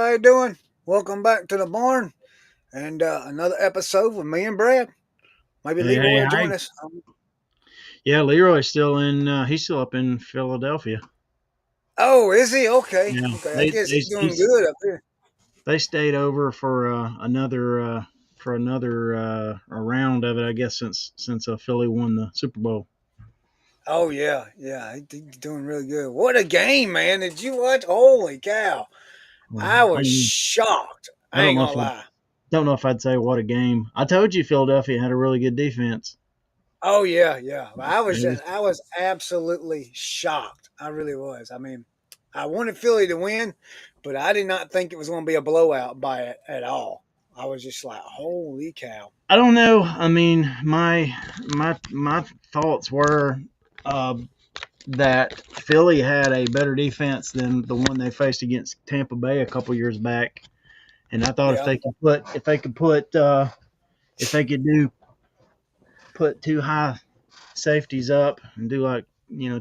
how you doing? Welcome back to the barn and another episode with me and Brad. Maybe Hey, hey, Leroy will hi. join us. Yeah, Leroy's still in. He's still up in Philadelphia. Oh, is he? Okay, Yeah, okay. I they guess they he's doing he's, good up here. they stayed over for another a round of it. I guess since Philly won the Super Bowl. Oh yeah, yeah. He's doing really good. What a game, man! Did you watch? Holy cow! Well, I I was mean, shocked. I I don't ain't know gonna if I lie. don't know if I'd say what a game. I told you Philadelphia had a really good defense. Oh yeah, yeah. It was, I was absolutely shocked. I really was. I mean, I wanted Philly to win, but I did not think it was going to be a blowout by it at all. I was just like, holy cow. I don't know. I mean, my thoughts were uh, that Philly had a better defense than the one they faced against Tampa Bay a couple years back. And I thought Yeah, if they could do put two high safeties up and do like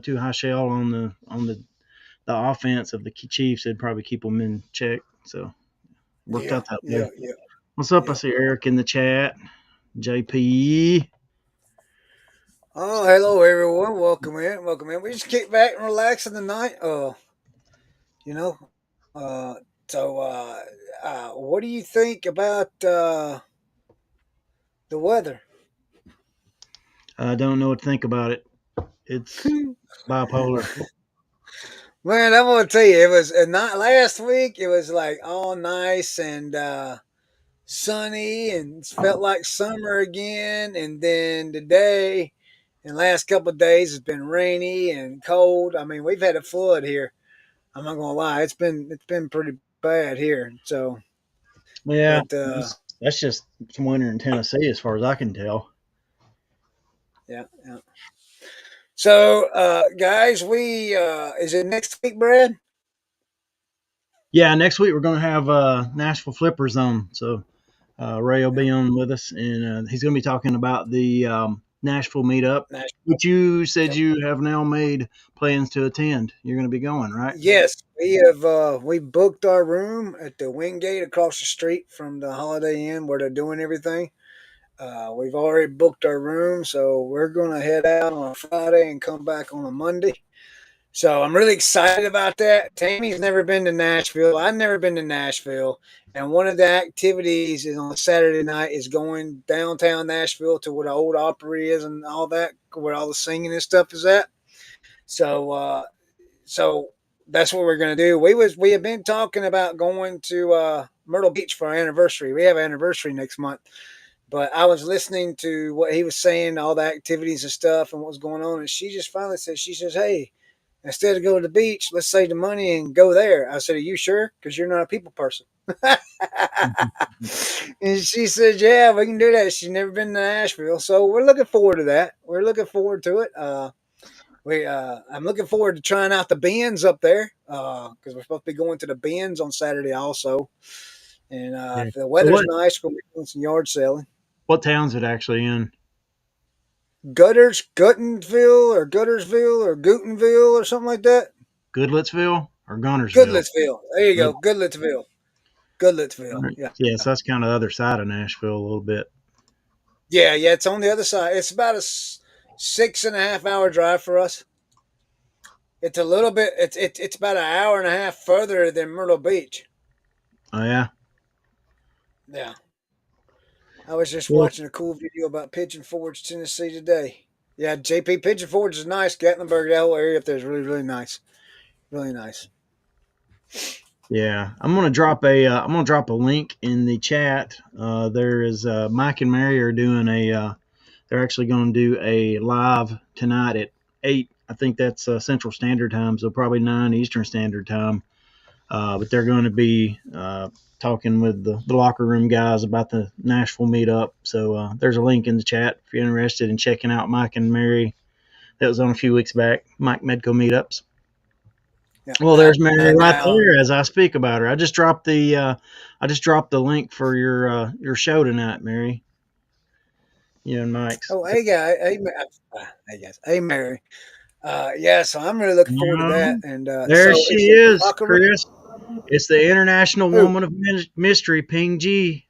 two high shell on the offense of the Chiefs, it'd probably keep them in check. So worked yeah, out that yeah, way. yeah, What's up? I yeah. see Eric in the chat. JP. Oh, hello everyone. Welcome in. Welcome in. We just kick back and relax in the night. You know. Uh, what do you think about the weather? I don't know what to think about it. It's bipolar. Man, I'm gonna tell you, it was not last week. It was like all nice and sunny, and it felt like summer again. And then today, and last couple of days, it's been rainy and cold. I mean, we've had a flood here. I'm not gonna lie, it's been pretty bad here. So, Yeah, but that's just some winter in Tennessee, as far as I can tell. yeah, yeah. So, guys, we is it next week, Brad? Yeah, next week we're going to have Nashville Flippers on. So Ray will Yeah, be on with us, and he's going to be talking about the Nashville meetup, Nashville. which you said Yep. you have now made plans to attend. You're going to be going, right? Yes, we have. We booked our room at the Wingate across the street from the Holiday Inn where they're doing everything. We've already booked our room, so we're going to head out on a Friday and come back on a Monday. So I'm really excited about that. Tammy's never been to Nashville. I've never been to Nashville, and one of the activities is on Saturday night is going downtown Nashville to where the old Opry is and all that, where all the singing and stuff is at. So so that's what we're going to do. We have been talking about going to Myrtle Beach for our anniversary. We have an anniversary next month, but I was listening to what he was saying, all the activities and stuff, and what was going on, and she just finally said, she says, "Hey, instead of going to the beach, let's save the money and go there." I said, "Are you sure? Because you're not a people person." And she said, "Yeah, we can do that." She's never been to Nashville, so we're looking forward to that. We're looking forward to it. I'm looking forward to trying out the bins up there because we're supposed to be going to the bins on Saturday also. And Yeah. if the So weather's nice, we're going to be doing some yard selling. what town's it actually in? Guttersville or Gutenville or something like that. Goodlettsville or Gunnersville? Goodlettsville. There you Good. go. Goodlettsville. Goodlettsville. Yeah. Yeah, so that's kind of the other side of Nashville a little bit. Yeah. Yeah. It's on the other side. It's about a 6.5 hour drive for us. It's a little bit, it's about an hour and a half further than Myrtle Beach. Oh yeah. Yeah. I was just Well, watching a cool video about Pigeon Forge, Tennessee today. Yeah, JP Pigeon Forge is nice. Gatlinburg, that whole area up there is really, really nice. Really nice. yeah, I'm gonna drop a link in the chat. There is Mike and Mary are doing they're actually going to do a live tonight at 8. I think that's Central Standard Time, so probably 9 Eastern Standard Time. But they're going to be talking with the locker room guys about the Nashville meetup. So there's a link in the chat if you're interested in checking out Mike and Mary. That was on a few weeks back. Mike Medco meetups. Yeah. Well, there's Mary right Now, there as I speak about her. I just dropped the link for your show tonight, Mary. You and Mike's. oh, hey, guy. Hey, guys. Hey, Mary. Yeah, so I'm really looking forward to that. And There so she it's in the is, locker room. Chris. It's the International Who? Woman of Mystery, Ping G.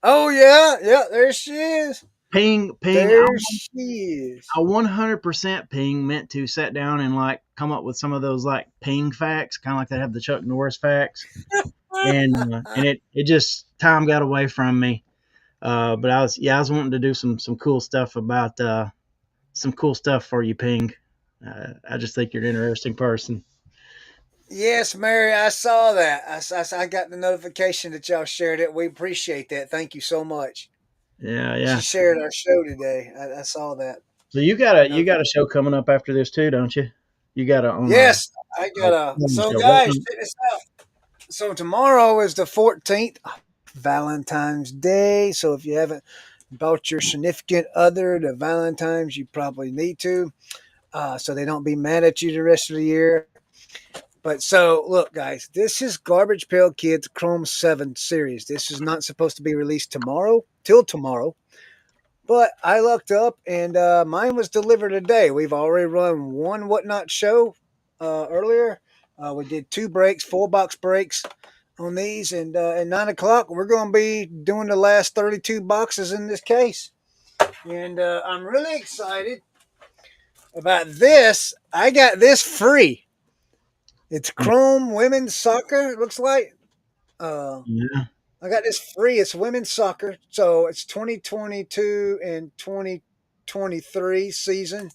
Oh yeah, yeah. There she is. Ping. There she I is. 100% Ping meant to sit down and like come up with some of those like Ping facts, kind of like they have the Chuck Norris facts, and it just time got away from me. But I was wanting to do some cool stuff about some cool stuff for you, Ping. I just think you're an interesting person. Yes, Mary, I saw that. I got the notification that y'all shared it. We appreciate that. Thank you so much. Yeah, She yeah. shared our show today. I saw that. So you got a show coming up after this too, don't you? You got a on Yes, I a got a. phone So, show. What guys, kind? check this out. So, tomorrow is the 14th, Valentine's Day. So, if you haven't bought your significant other the Valentine's, you probably need to, so they don't be mad at you the rest of the year. But so, look, guys, this is Garbage Pail Kids Chrome 7 series. This is not supposed to be released tomorrow, till tomorrow. But I looked up and mine was delivered today. We've already run one Whatnot show earlier. We did two breaks, full box breaks on these. And at 9 o'clock, we're going to be doing the last 32 boxes in this case. And I'm really excited about this. I got this free. It's Chrome Women's Soccer, it looks like. Uh, Yeah, I got this free. It's women's soccer. So it's 2022 and 2023 season.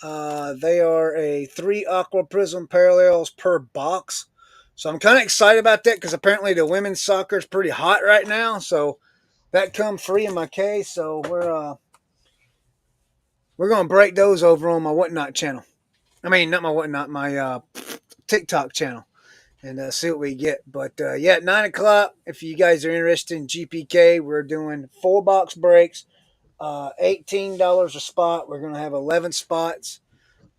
They are a three aqua prism parallels per box. So I'm kind of excited about that because apparently the women's soccer is pretty hot right now. So that come free in my case. So we're gonna break those over on my Whatnot channel. I mean, not my Whatnot, my TikTok channel, and see what we get. But yeah, at 9 o'clock, if you guys are interested in GPK, we're doing full box breaks, $18 a spot. We're gonna have 11 spots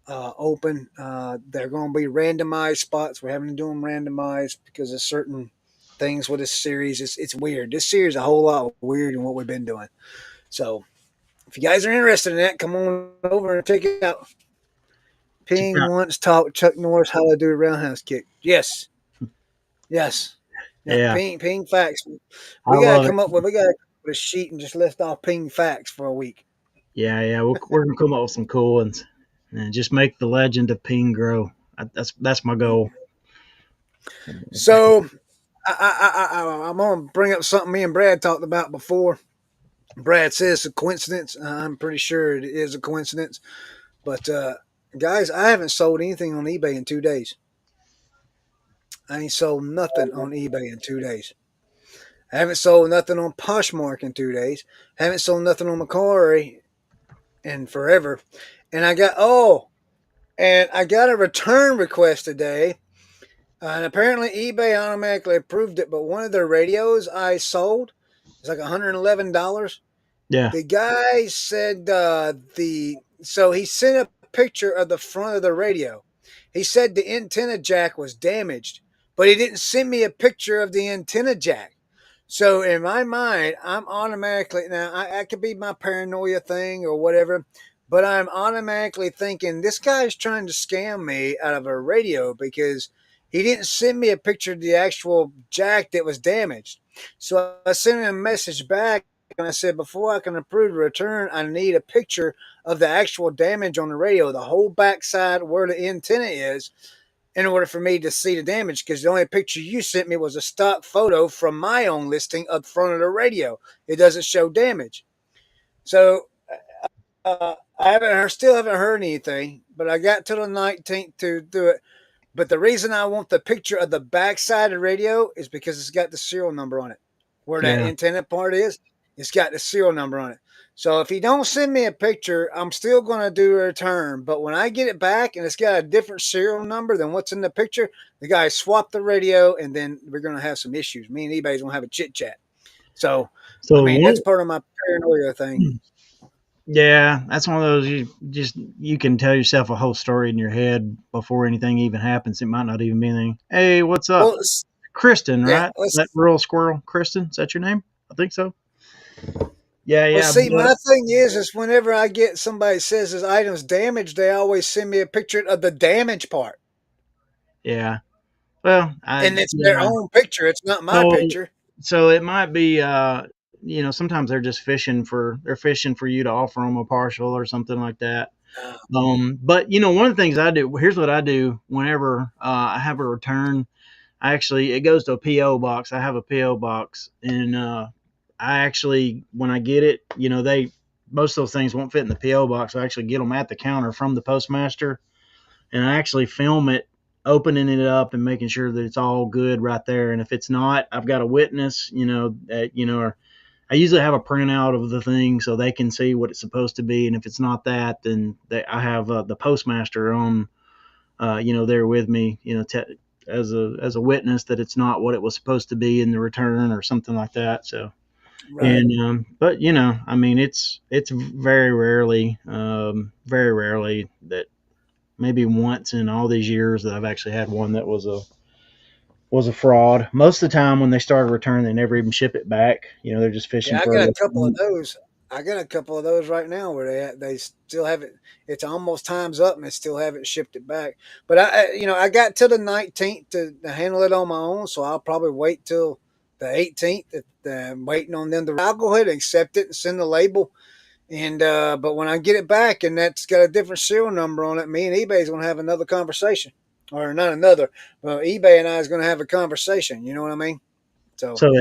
open. They're going to be randomized spots. We're having to do them randomized because of certain things with this series. It's weird. This series is a whole lot weird than what we've been doing. So if you guys are interested in that, come on over and check it out. check it Ping out. once taught Chuck Norris how to do a roundhouse kick. Yes, yes, yeah. Yeah, Ping facts. I love it. We got to come up with a sheet and just lift off ping facts for a week. Yeah, yeah. We're gonna come up with some cool ones and just make the legend of Ping grow. That's my goal. So I'm going to bring up something me and Brad talked about before. Brad says it's a coincidence. I'm pretty sure it is a coincidence. But guys, I haven't sold anything on eBay in 2 days. I ain't sold nothing on eBay in 2 days. I haven't sold nothing on Poshmark in 2 days. I haven't sold nothing on Macquarie in forever. And I got a return request today. And apparently eBay automatically approved it, but one of their radios I sold is like $111. Yeah, The guy said he sent a picture of the front of the radio. He said the antenna jack was damaged, but he didn't send me a picture of the antenna jack. So in my mind, I'm automatically now I could be my paranoia thing or whatever, but I'm automatically thinking this guy's trying to scam me out of a radio because he didn't send me a picture of the actual jack that was damaged. So I sent him a message back and I said, before I can approve the return, I need a picture of the actual damage on the radio, the whole backside where the antenna is, in order for me to see the damage. Because the only picture you sent me was a stock photo from my own listing up front of the radio. It doesn't show damage. So still haven't heard anything, but I got till the 19th to do it. But the reason I want the picture of the backside of the radio is because it's got the serial number on it. Where that yeah. antenna part is, it's got the serial number on it. So if you don't send me a picture, I'm still going to do a return. But when I get it back and it's got a different serial number than what's in the picture, the guy swapped the radio, and then we're going to have some issues. Me and eBay's going to have a chit chat. So, I So mean, that's part of my paranoia thing. yeah, that's one of those you can tell yourself a whole story in your head before anything even happens. It might not even be anything. Hey, what's up, Well, Kristen? yeah, Right? That rural squirrel, Kristen. Is that your name? I think so. Yeah, yeah, see, but my thing is whenever I get somebody says this item's damaged, they always send me a picture of the damage part. yeah. Well, I and it's their yeah. own picture. It's not my So picture. so it might be sometimes they're just fishing for you to offer them a partial or something like that. Uh, But one of the things I do, here's what I do whenever I have a return. I actually, it goes to a PO box. I have a PO box, and I actually, when I get it, they most of those things won't fit in the PO box. I actually get them at the counter from the postmaster, and I actually film it, opening it up and making sure that it's all good right there. And if it's not, I've got a witness, or I usually have a printout of the thing so they can see what it's supposed to be. And if it's not that, then I have the postmaster on, there with me, as a witness that it's not what it was supposed to be in the return or something like that. So, right. and but I mean, it's very rarely that maybe once in all these years that I've actually had one that was a fraud. Most of the time when they start a return, they never even ship it back. They're just fishing Yeah, I for a got a couple of return. those. I got a couple of those right now where they still haven't. It's almost time's up and they still haven't shipped it back. But I got till the 19th to handle it on my own, so I'll probably wait till the 18th. I'm waiting on them to. I'll go ahead and accept it and send the label. And but when I get it back and that's got a different serial number on it, me and eBay's gonna have another conversation, or not another. Well, eBay and I is gonna have a conversation. You know what I mean? So. So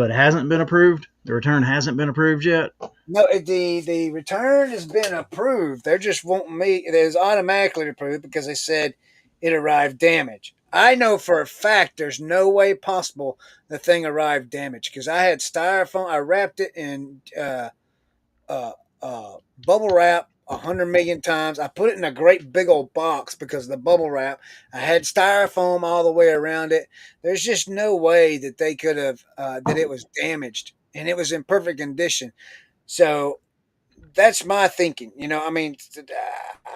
it hasn't been approved. The return hasn't been approved yet. No, the return has been approved. They're just wanting me. It is automatically approved because they said it arrived damaged. I know for a fact there's no way possible the thing arrived damaged because I had styrofoam. I wrapped it in uh, bubble wrap 100 million times. I put it in a great big old box because of the bubble wrap. I had styrofoam all the way around it. There's just no way that they could have that it was damaged and it was in perfect condition. So that's my thinking. I mean,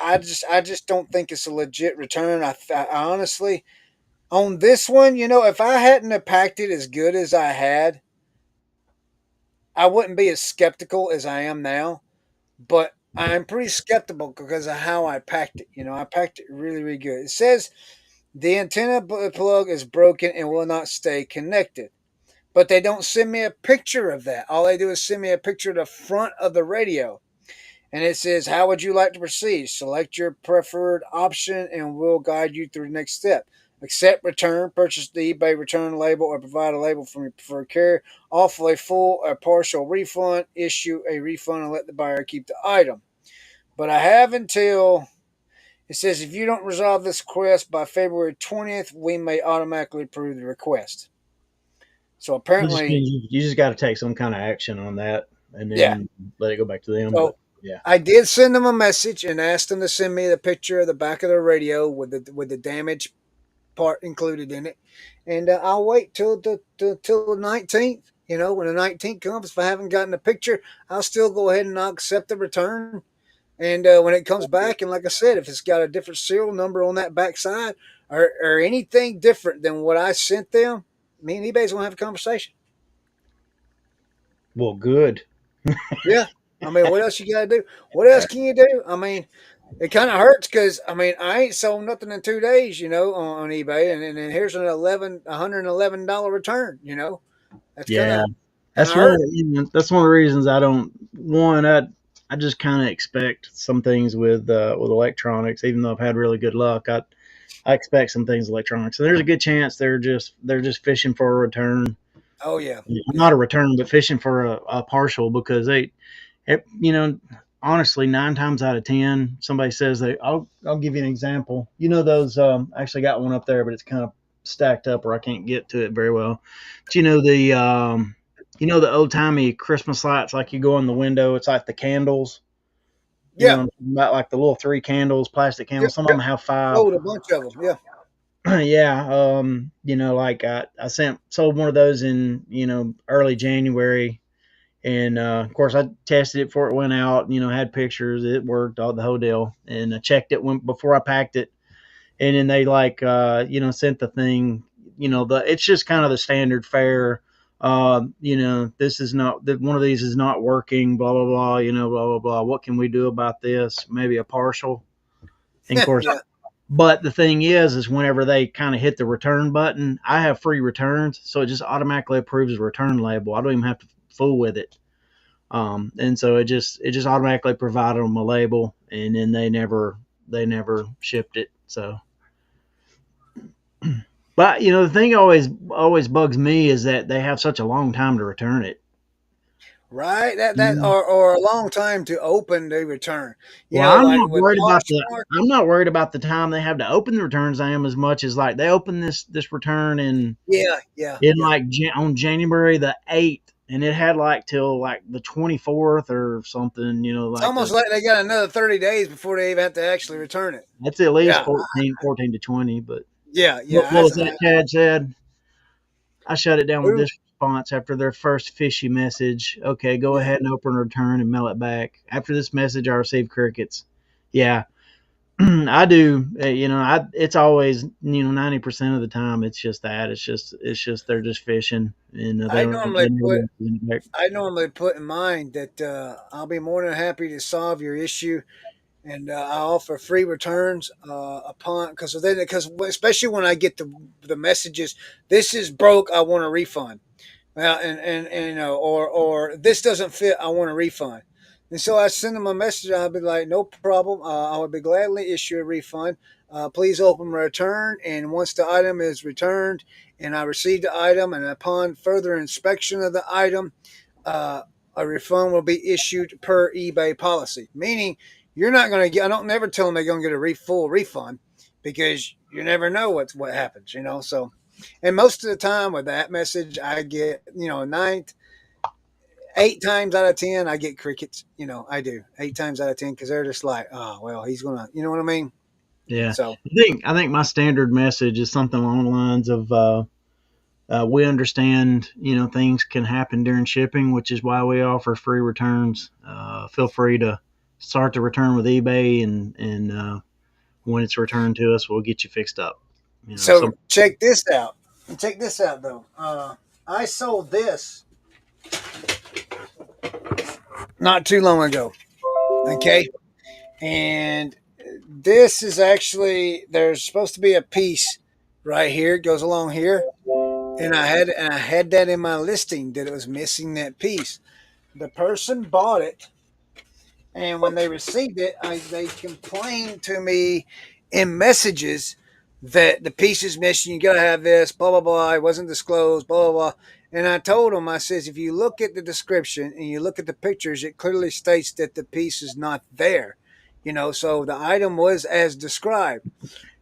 I just don't think it's a legit return. I honestly on this one, if I hadn't have packed it as good as I had, I wouldn't be as skeptical as I am now. But I'm pretty skeptical because of how I packed it. I packed it really, really good. It says the antenna plug is broken and will not stay connected. But they don't send me a picture of that. All they do is send me a picture of the front of the radio. And it says, how would you like to proceed? Select your preferred option and we'll guide you through the next step. Accept return, purchase the eBay return label, or provide a label from your preferred carrier. Offer a full or partial refund, issue a refund, and let the buyer keep the item. But I have until it says if you don't resolve this request by February 20th, we may automatically approve the request. So It just apparently, means you just got to take some kind of action on that, and yeah. then let it go back to them. But So yeah, I did send them a message and asked them to send me the picture of the back of the radio with the damage part included in it, and I'll wait till the 19th. When the 19th comes, if I haven't gotten a picture, I'll still go ahead and I'll accept the return. And when it comes back, and like I said, if it's got a different serial number on that backside or anything different than what I sent them, me and eBay's gonna have a conversation. well, good. Yeah. I mean, what else you got to do? What else can you do? I mean, it kind of hurts because I mean I ain't sold nothing in 2 days, on eBay, and here's an $111 return. That's Yeah, kind that's of one of hurt. that's one of the reasons I don't one I just kind of expect some things with electronics, even though I've had really good luck. I expect some things electronics, and there's a good chance they're just fishing for a return, Oh yeah, yeah, not a return, but fishing for a partial because it, you know, honestly, 9 times out of 10, somebody says I'll give you an example. Those, I actually got one up there, but it's kind of stacked up where I can't get to it very well. But the old timey Christmas lights, like you go in the window, it's like the candles, yeah, about like the little three candles, plastic yeah. candles. Some of them have five. Sold a bunch of them. Yeah, Yeah. Like I sold one of those in, early January. And of course, I tested it before it went out. Had pictures. It worked, all the whole deal. And I checked it before I packed it. And then they sent the thing. It's just kind of the standard fare. This is not that one of these is not working. Blah blah blah. Blah blah blah. What can we do about this? Maybe a partial. And of course, yeah. But the thing is whenever they kind of hit the return button, I have free returns, so it just automatically approves the return label. I don't even have to fool with it. And so it just automatically provided them a label, and then they never shipped it. So, but the thing always bugs me is that they have such a long time to return it. Right? That Mhm. or a long time to open the return. Well, Like with Poshmark. I'm not worried about the time they have to open the returns. I am as much as like they open this return Yeah, yeah, in yeah. like on January the 8th, and it had like till like the 24th or something. It's Like almost like they got another 30 days before they even have to actually return it. that's at least Yeah, 14 to 20. But yeah, what yeah. was that Chad said? I shut it down with Who? this response after their first fishy message. Okay, go Yeah. ahead and open return and mail it back. After this message, I received crickets. Yeah, I do. It's always 90% of the time it's just that. It's just they're just fishing and I normally they put never back. I normally put in mind that I'll be more than happy to solve your issue, and I offer free returns upon because especially when I get the messages, this is broke, I want a refund. Well, and or this doesn't fit, I want a refund. And so I send them a message. I'll be like, no problem. I would be gladly issue a refund. Please open my return. And once the item is returned and I receive the item, and upon further inspection of the item, uh, a refund will be issued per eBay policy. Meaning, you're not going to get. I don't never tell them they're going to get a full refund because you never know what happens. So and most of the time with that message, I get, 8 times out of 10, I get crickets. I do 8 times out of 10 because they're just like, oh, well, he's going to, you know what I mean? Yeah, So, I think my standard message is something along the lines of we understand things can happen during shipping, which is why we offer free returns. Feel free to start the return with eBay, and when it's returned to us, we'll get you fixed up. so check this out. Check this out, though. I sold this not too long ago. Okay. And this is actually, there's supposed to be a piece right here. It goes along here. And I had that in my listing that it was missing that piece. The person bought it, and when they received it, they complained to me in messages that the piece is missing. You gotta have this, blah blah blah. It wasn't disclosed, blah blah blah. And I told them, I says, if you look at the description and you look at the pictures, it clearly states that the piece is not there. So the item was as described.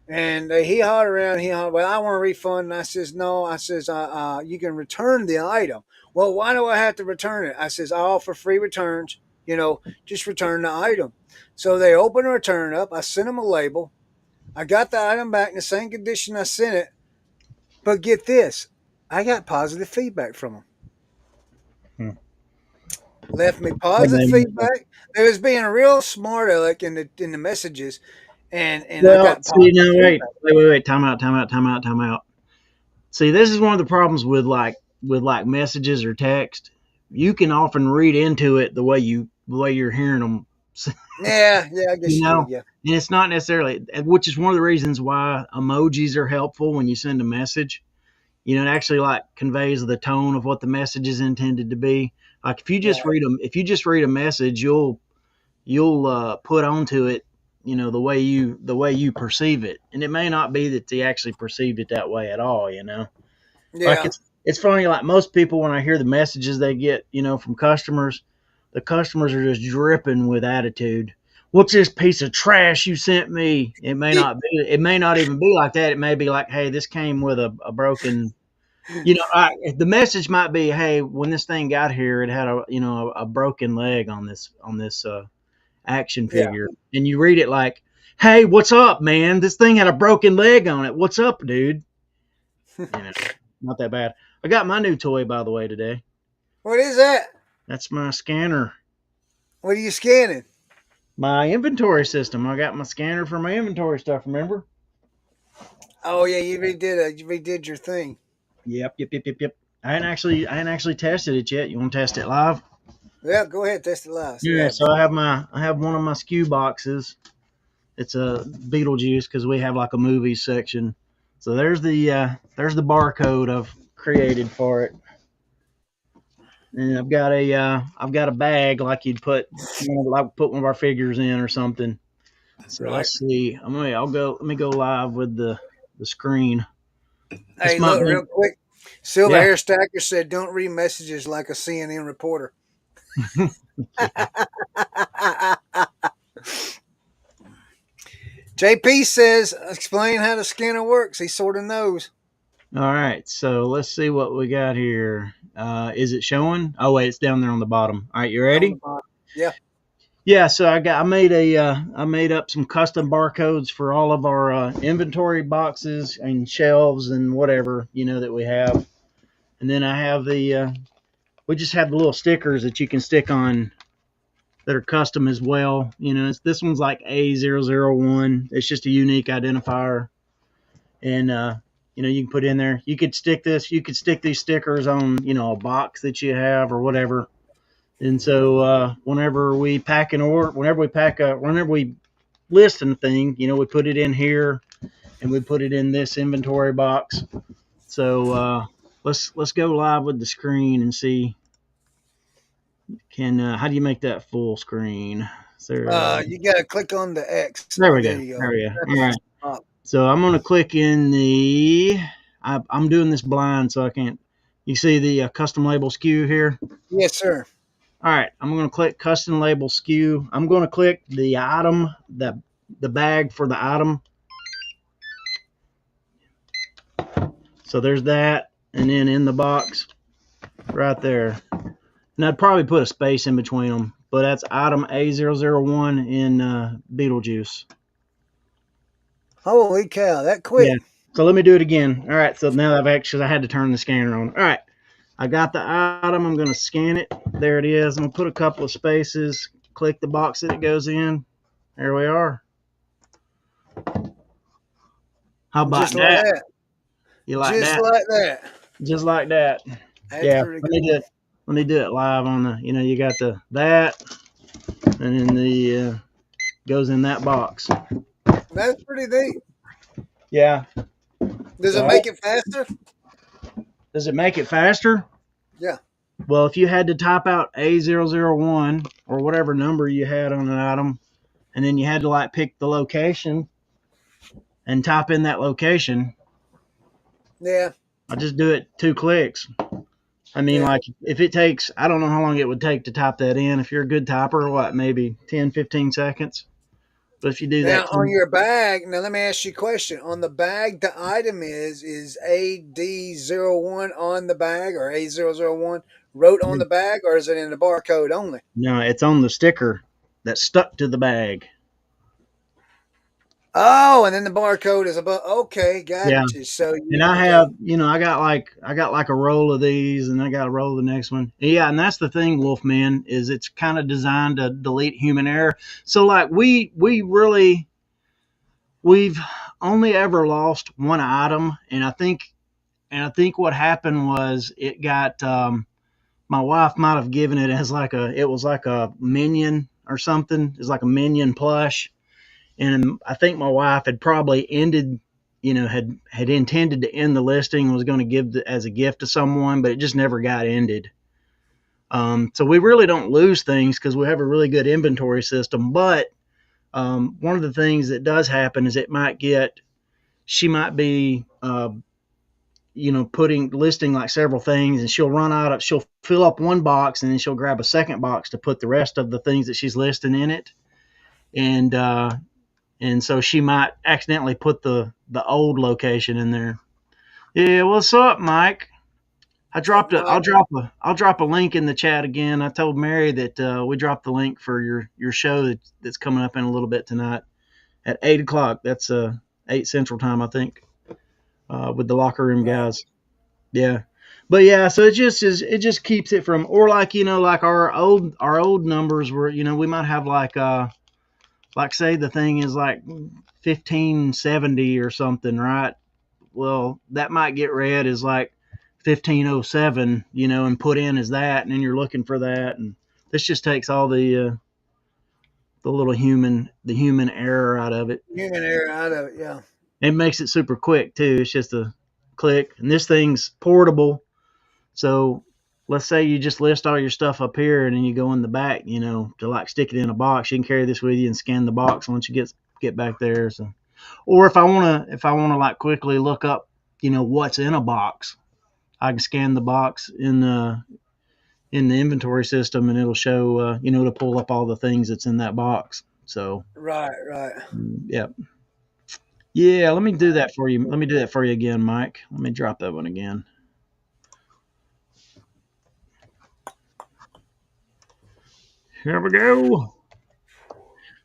And he hollered around. He hollered, well, I want a refund. And I says, no. I says, you can return the item. Well, why do I have to return it? I says, I offer free returns. Just return the item. So they open the return up. I sent them a label. I got the item back in the same condition I sent it. But get this, I got positive feedback from them. Hmm. Left me positive feedback. They was being real smart aleck in the messages, and I Well, got see, positive no, feedback. wait, time out, time out, time out, time out. See, this is one of the problems with like messages or text. You can often read into it the way you're hearing them. Yeah, yeah, I you guess you do. know, Yeah, and it's not necessarily, which is one of the reasons why emojis are helpful when you send a message. It actually like conveys the tone of what the message is intended to be. Like right. if you just read a message, you'll put onto it, the way you perceive it, and it may not be that they actually perceived it that way at all. Like Yeah, it's funny. Like most people, when I hear the messages they get, from customers, the customers are just dripping with attitude. What's this piece of trash you sent me? It may not be. It may not even be like that. It may be like, hey, this came with a broken. The message might be, hey, when this thing got here, it had a broken leg on this action yeah. figure, and you read it like, hey, what's up, man? This thing had a broken leg on it. What's up, dude? You know, not that bad. I got my new toy, by the way, today. What is that? That's my scanner, What are you scanning? my inventory system. I got my scanner for my inventory stuff. Remember? Oh yeah, you redid your thing. Yep, yep, yep, yep, yep. I ain't actually tested it yet. You want to test it live? Yeah, go ahead, test it live. See what Yeah. So happens. I have one of my SKU boxes. It's a Beetlejuice because we have like a movies section. So there's the barcode I've created for it, and I've got a bag like you'd put like put one of our figures in or something. So Right. let's see. Let me go live with the screen. This Hey, might look, be real quick. Silver yeah Hair Stacker said, "Don't read messages like a CNN reporter." yeah. JP says, "Explain how the scanner works." He sort of knows. All right, so let's see what we got here. Is it showing? Oh wait, it's down there on the bottom. All right, you On the ready? bottom. Yeah. Yeah, so I made up some custom barcodes for all of our inventory boxes and shelves and whatever that we have, and then I have we just have the little stickers that you can stick on that are custom as well. This one's like A001. It's just a unique identifier, and you can put in there. You could stick this. You could stick these stickers on a box that you have or whatever. And so whenever we pack an order, whenever we list a thing, we put it in here and we put it in this inventory box. So let's go live with the screen and see. How do you make that full screen? You got to click on the X. There we There go. you go. There we go. All That's right. up. So I'm gonna click in I'm doing this blind, so I can't. You see the custom label SKU here? Yes, sir. All right, I'm going to click custom label SKU. I'm going to click the item, the bag for the item. So there's that, and then in the box, right there. And I'd probably put a space in between them, but that's item A001 in Beetlejuice. Holy cow, that quick. Yeah. So let me do it again. All right. So now I had to turn the scanner on. All right. I got the item. I'm going to scan it. There it is. I'm going to put a couple of spaces, click the box that it goes in. There we are. How about Just like that? that. You like Just that? like that. Just like that. That's Yeah. pretty cool. Let me do it live on the. You got that, and then the goes in that box. That's pretty neat. Yeah. Does it So make it faster? does it make it faster? Yeah. Well, if you had to type out A001 or whatever number you had on an item, and then you had to like pick the location and type in that location, Yeah. I just do it 2 clicks. I mean, Yeah. like if it takes, I don't know how long it would take to type that in. If you're a good typer, maybe 10, 15 seconds. But if you do Now that, on your bag, now let me ask you a question. On the bag, the item is AD01 on the bag or A001 wrote on the bag, or is it in the barcode only? no, it's on the sticker that's stuck to the bag. Oh, and then the barcode is above. Okay, Yeah. gotcha. So And you I okay? have, I got like a roll of these, and I got a roll of the next one. Yeah, and that's the thing, Wolfman, is it's kind of designed to delete human error. So like we've only ever lost one item, and I think what happened was it got my wife might have given it as it was like a minion or something. It's like a minion plush, and I think my wife had probably ended, had intended to end the listing, was going to give as a gift to someone, but it just never got ended. So we really don't lose things because we have a really good inventory system. But one of the things that does happen is she might be, putting listing like several things, and she'll fill up one box, and then she'll grab a second box to put the rest of the things that she's listing in it, and so she might accidentally put the old location in there. Yeah, what's up, Mike? Mike, I'll drop a link in the chat again. I told Mary that we dropped the link for your show that's coming up in a little bit tonight at 8 o'clock. That's 8 Central Time, I think, with the locker room right. guys. Yeah, but yeah, so it just keeps it from, or like like our old numbers were, we might have like say the thing is like 1570 or something, right? Well, that might get read as like 1507, and put in as that, and then you're looking for that, and this just takes all the the human error out of it. Human error out of it. Yeah. It makes it super quick too. It's just a click, and this thing's portable. So let's say you just list all your stuff up here, and then you go in the back, to like stick it in a box. You can carry this with you and scan the box once you get back there. So, or if I wanna like quickly look up, what's in a box, I can scan the box in the inventory system, and it'll show, to pull up all the things that's in that box. So, Right. Right. yeah, yeah. Let me do that for you. Let me do that for you again, Mike. Let me drop that one again. Here we go.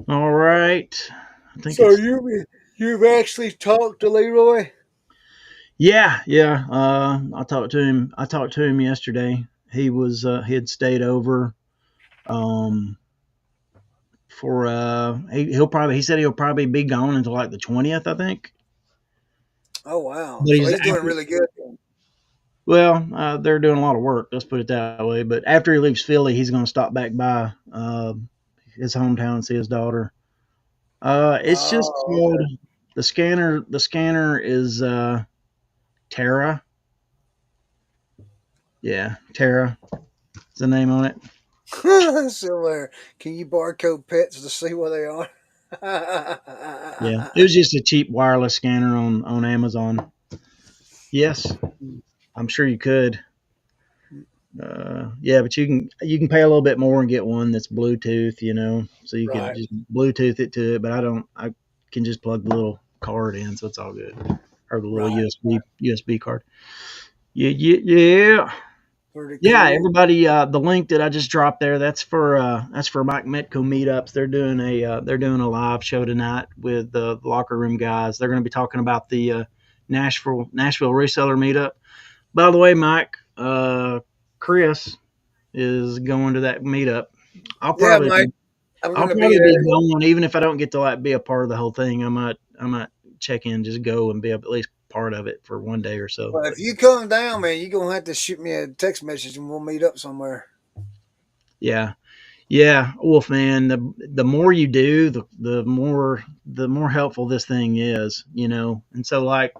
All right. I think So it's you've actually talked to Leroy? yeah, yeah. I talked to him. I talked to him yesterday. He had stayed over um for he said he'll probably be gone until like the 20th, I think. Oh wow! But So he's he's doing after really good. well, they're doing a lot of work. Let's put it that way. But after he leaves Philly, he's going to stop back by his hometown and see his daughter. It's just Oh, called okay. the scanner. The scanner is Terra. Yeah, Terra is the name on it. So can you barcode pets to see what they are? Yeah, it was just a cheap wireless scanner on Amazon. Yes, I'm sure you could. Yeah, but you can pay a little bit more and get one that's Bluetooth. So you could Right, just Bluetooth it to it. But I can just plug the little card in, so it's all good, or the little right. USB card. Yeah, yeah, yeah. Pretty Yeah, cool. everybody. The link that I just dropped there, that's for Mike Metco meetups. They're doing a live show tonight with the locker room guys. They're going to be talking about the Nashville reseller meetup. By the way, Mike, Chris is going to that meetup. I'll Yeah, probably Mike. I'm I'll gonna be probably there. be going, even if I don't get to like be a part of the whole thing. I might check in, just go and be at least part of it for one day or so. But But if you come down, man, you're gonna have to shoot me a text message and we'll meet up somewhere. yeah, yeah, Wolfman. The more you do, the more helpful this thing is. And so like,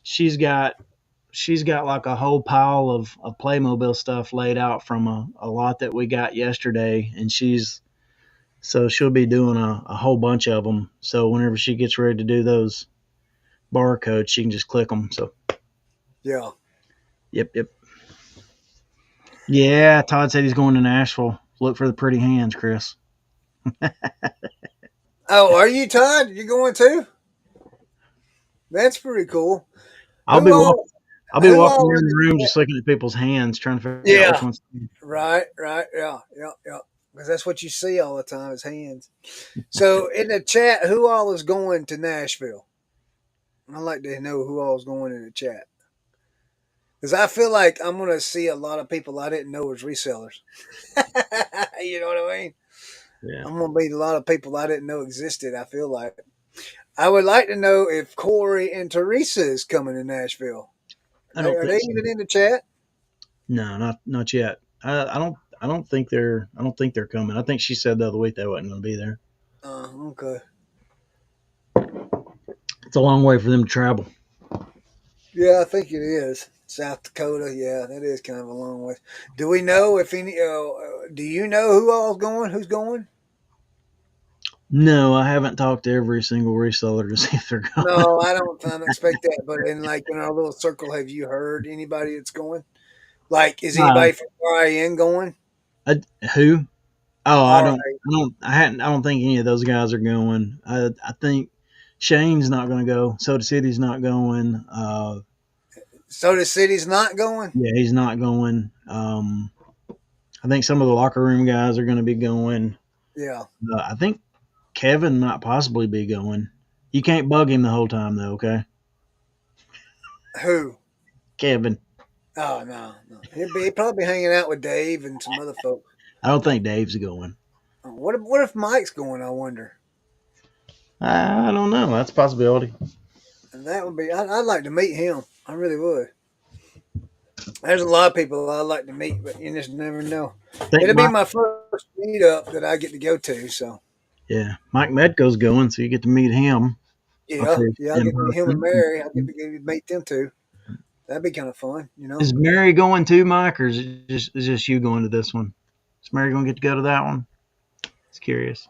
she's got like a whole pile of Playmobil stuff laid out from a lot that we got yesterday, and she'll be doing a whole bunch of them. So whenever she gets ready to do those barcodes, she can just click them. So Yeah. yep, yep. Yeah, Todd said he's going to Nashville. Look for the pretty hands, Chris. Oh, are you Todd? You going too? That's pretty cool. I'll be Who walking. all? I'll be Who walking all around in the the room chat? just looking at people's hands, trying to figure out which Yeah. ones. Right. Right. Yeah. Yeah. Yeah. Because that's what you see all the time is hands. So in the chat, who all is going to Nashville? I'd like to know who all is going in the chat. Because I feel like I'm going to see a lot of people I didn't know was resellers. You know what I mean? Yeah, I'm going to meet a lot of people I didn't know existed, I feel like. I would like to know if Corey and Teresa is coming to Nashville. I don't Are they think so. even in the chat? No, not yet. I don't think they're coming. I think she said the other week they wasn't going to be there. Okay. It's a long way for them to travel. Yeah, I think it is. South Dakota, yeah, that is kind of a long way. Do we know if any? Do you know who all's going? Who's going? No, I haven't talked to every single reseller to see if they're going. No, I don't. I don't expect that. But in our little circle, have you heard anybody that's going? Like, is Uh, anybody from RIN going? I, who? Oh, I All don't. right. I don't. I hadn't. I don't think any of those guys are going. I think Shane's not going to go. Soda City's not going. So the city's not going. Yeah, he's not going. I think some of the locker room guys are going to be going. Yeah. I think Kevin might possibly be going. You can't bug him the whole time though. Okay, Who? Kevin. Oh no, no. He'd probably be hanging out with Dave and some other folks. I don't think Dave's going. What if Mike's going? I wonder. I don't know. That's a possibility. And that would be. I'd like to meet him. I really would. There's a lot of people I'd like to meet, but you just never know. I think It'll be Mike. my first first meetup that I get to go to. So Yeah, Mike Medco's going, so you get to meet him. yeah, Okay, yeah, I in get to meet him and person. Mary. I get to meet them too. That'd be kind of fun, you know. Is Mary going too, Mike, or is just you going to this one? Is Mary going to get to go to that one? It's curious.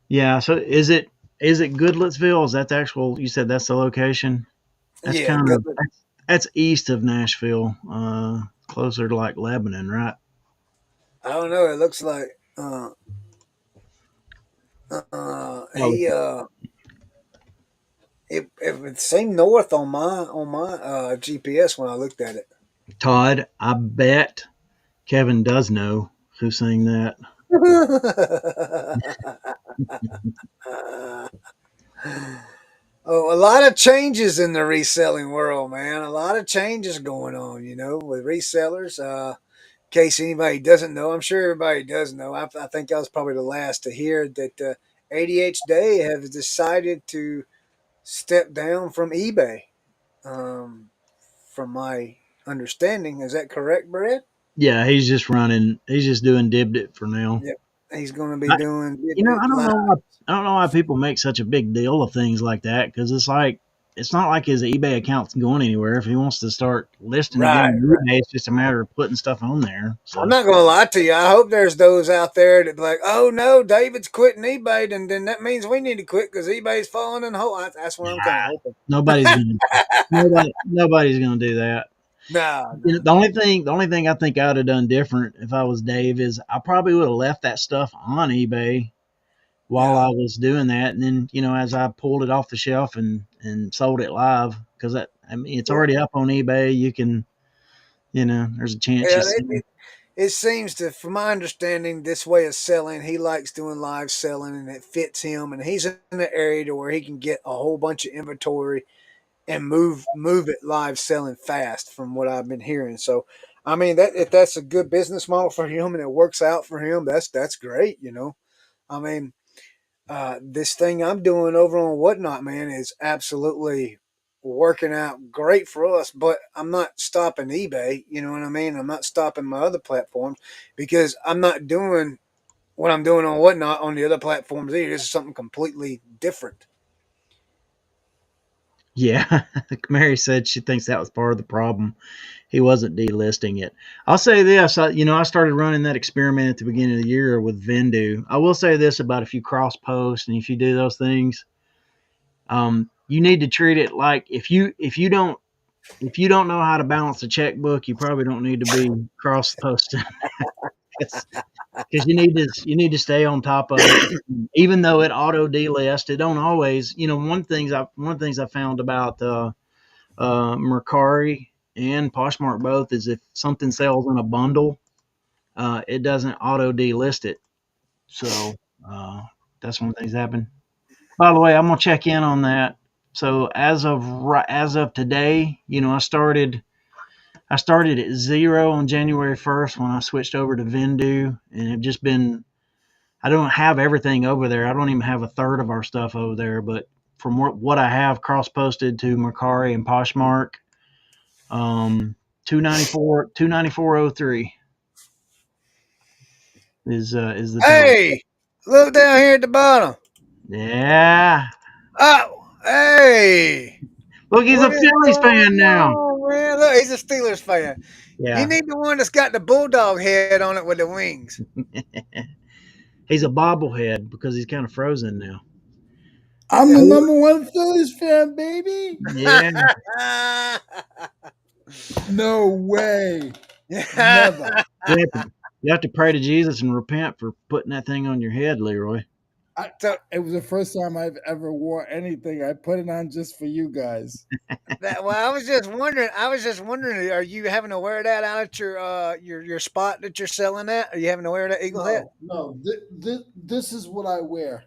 Yeah. So is it Goodlettsville? Is that the actual? You said that's the location. That's Yeah, kind got of that's east of Nashville, closer to like Lebanon, right? I don't know. It looks like Oh, it seemed north on my GPS when I looked at it. Todd, I bet Kevin does know who's saying that. Oh, a lot of changes in the reselling world, man. A lot of changes going on, you know, with resellers. In case anybody doesn't know, I'm sure everybody does know. I think I was probably the last to hear that ADHD have decided to step down from eBay. Um, from my understanding, is that correct, Brett? Yeah, he's just running. He's just doing dibbed it for now. Yep. He's going to be doing I don't live. know why people make such a big deal of things like that because it's not like his eBay account's going anywhere. If he wants to start listing again Right, on right. eBay, it's just a matter of putting stuff on there. I'm So not going to lie to you. I hope there's those out there that be like, oh no, David's quitting eBay, and then that means we need to quit because eBay's falling in the hole. That's what I'm kind of nah, hoping. nobody's gonna nobody's gonna do that. No, You know, no, the only thing I think I'd have done different if I was Dave is I probably would have left that stuff on eBay while yeah, I was doing that, and then as I pulled it off the shelf and sold it live because it's yeah, already up on eBay. You can there's a chance you yeah. see. It seems to, from my understanding, this way of selling, he likes doing live selling, and it fits him. And he's in an area to where he can get a whole bunch of inventory and move it live selling fast from what I've been hearing. So I mean that if that's a good business model for him and it works out for him, that's great, you know. I mean, this thing I'm doing over on Whatnot, man, is absolutely working out great for us, but I'm not stopping eBay, you know what I mean? I'm not stopping my other platforms because I'm not doing what I'm doing on Whatnot on the other platforms either. This is something completely different. Yeah, Mary said she thinks that was part of the problem. He wasn't delisting it. I'll say this, I started running that experiment at the beginning of the year with Vendu. I will say this about if you cross post and if you do those things, you need to treat it like if you don't know how to balance a checkbook, you probably don't need to be cross posting because you need to stay on top of it. Even though it auto delist, it don't always. One of the things I found about Mercari and Poshmark both is if something sells in a bundle, it doesn't auto delist it. So uh, that's one of the things that happen. By the way, I'm gonna check in on that. So as of today, I started at zero on January 1st when I switched over to Vendu, and have just been. I don't have everything over there. I don't even have a third of our stuff over there, but from what I have cross posted to Mercari and Poshmark, 294.03 is the total. Hey, look down here at the bottom. Yeah. Oh, hey. Look, he's What a is Phillies fan going now. on, man? Look, he's a Steelers fan. You Yeah. need the one that's got the bulldog head on it with the wings. He's a bobblehead because he's kind of frozen now. I'm Yeah. the number one Phillies fan, baby. Yeah. No way. Yeah. Never. You have to, you have to pray to Jesus and repent for putting that thing on your head, Leroy. So It was the first time I've ever wore anything. I put it on just for you guys. well, I was just wondering. Are you having to wear that out at your spot that you're selling at? Are you having to wear that eagle hat? No, no. This is what I wear.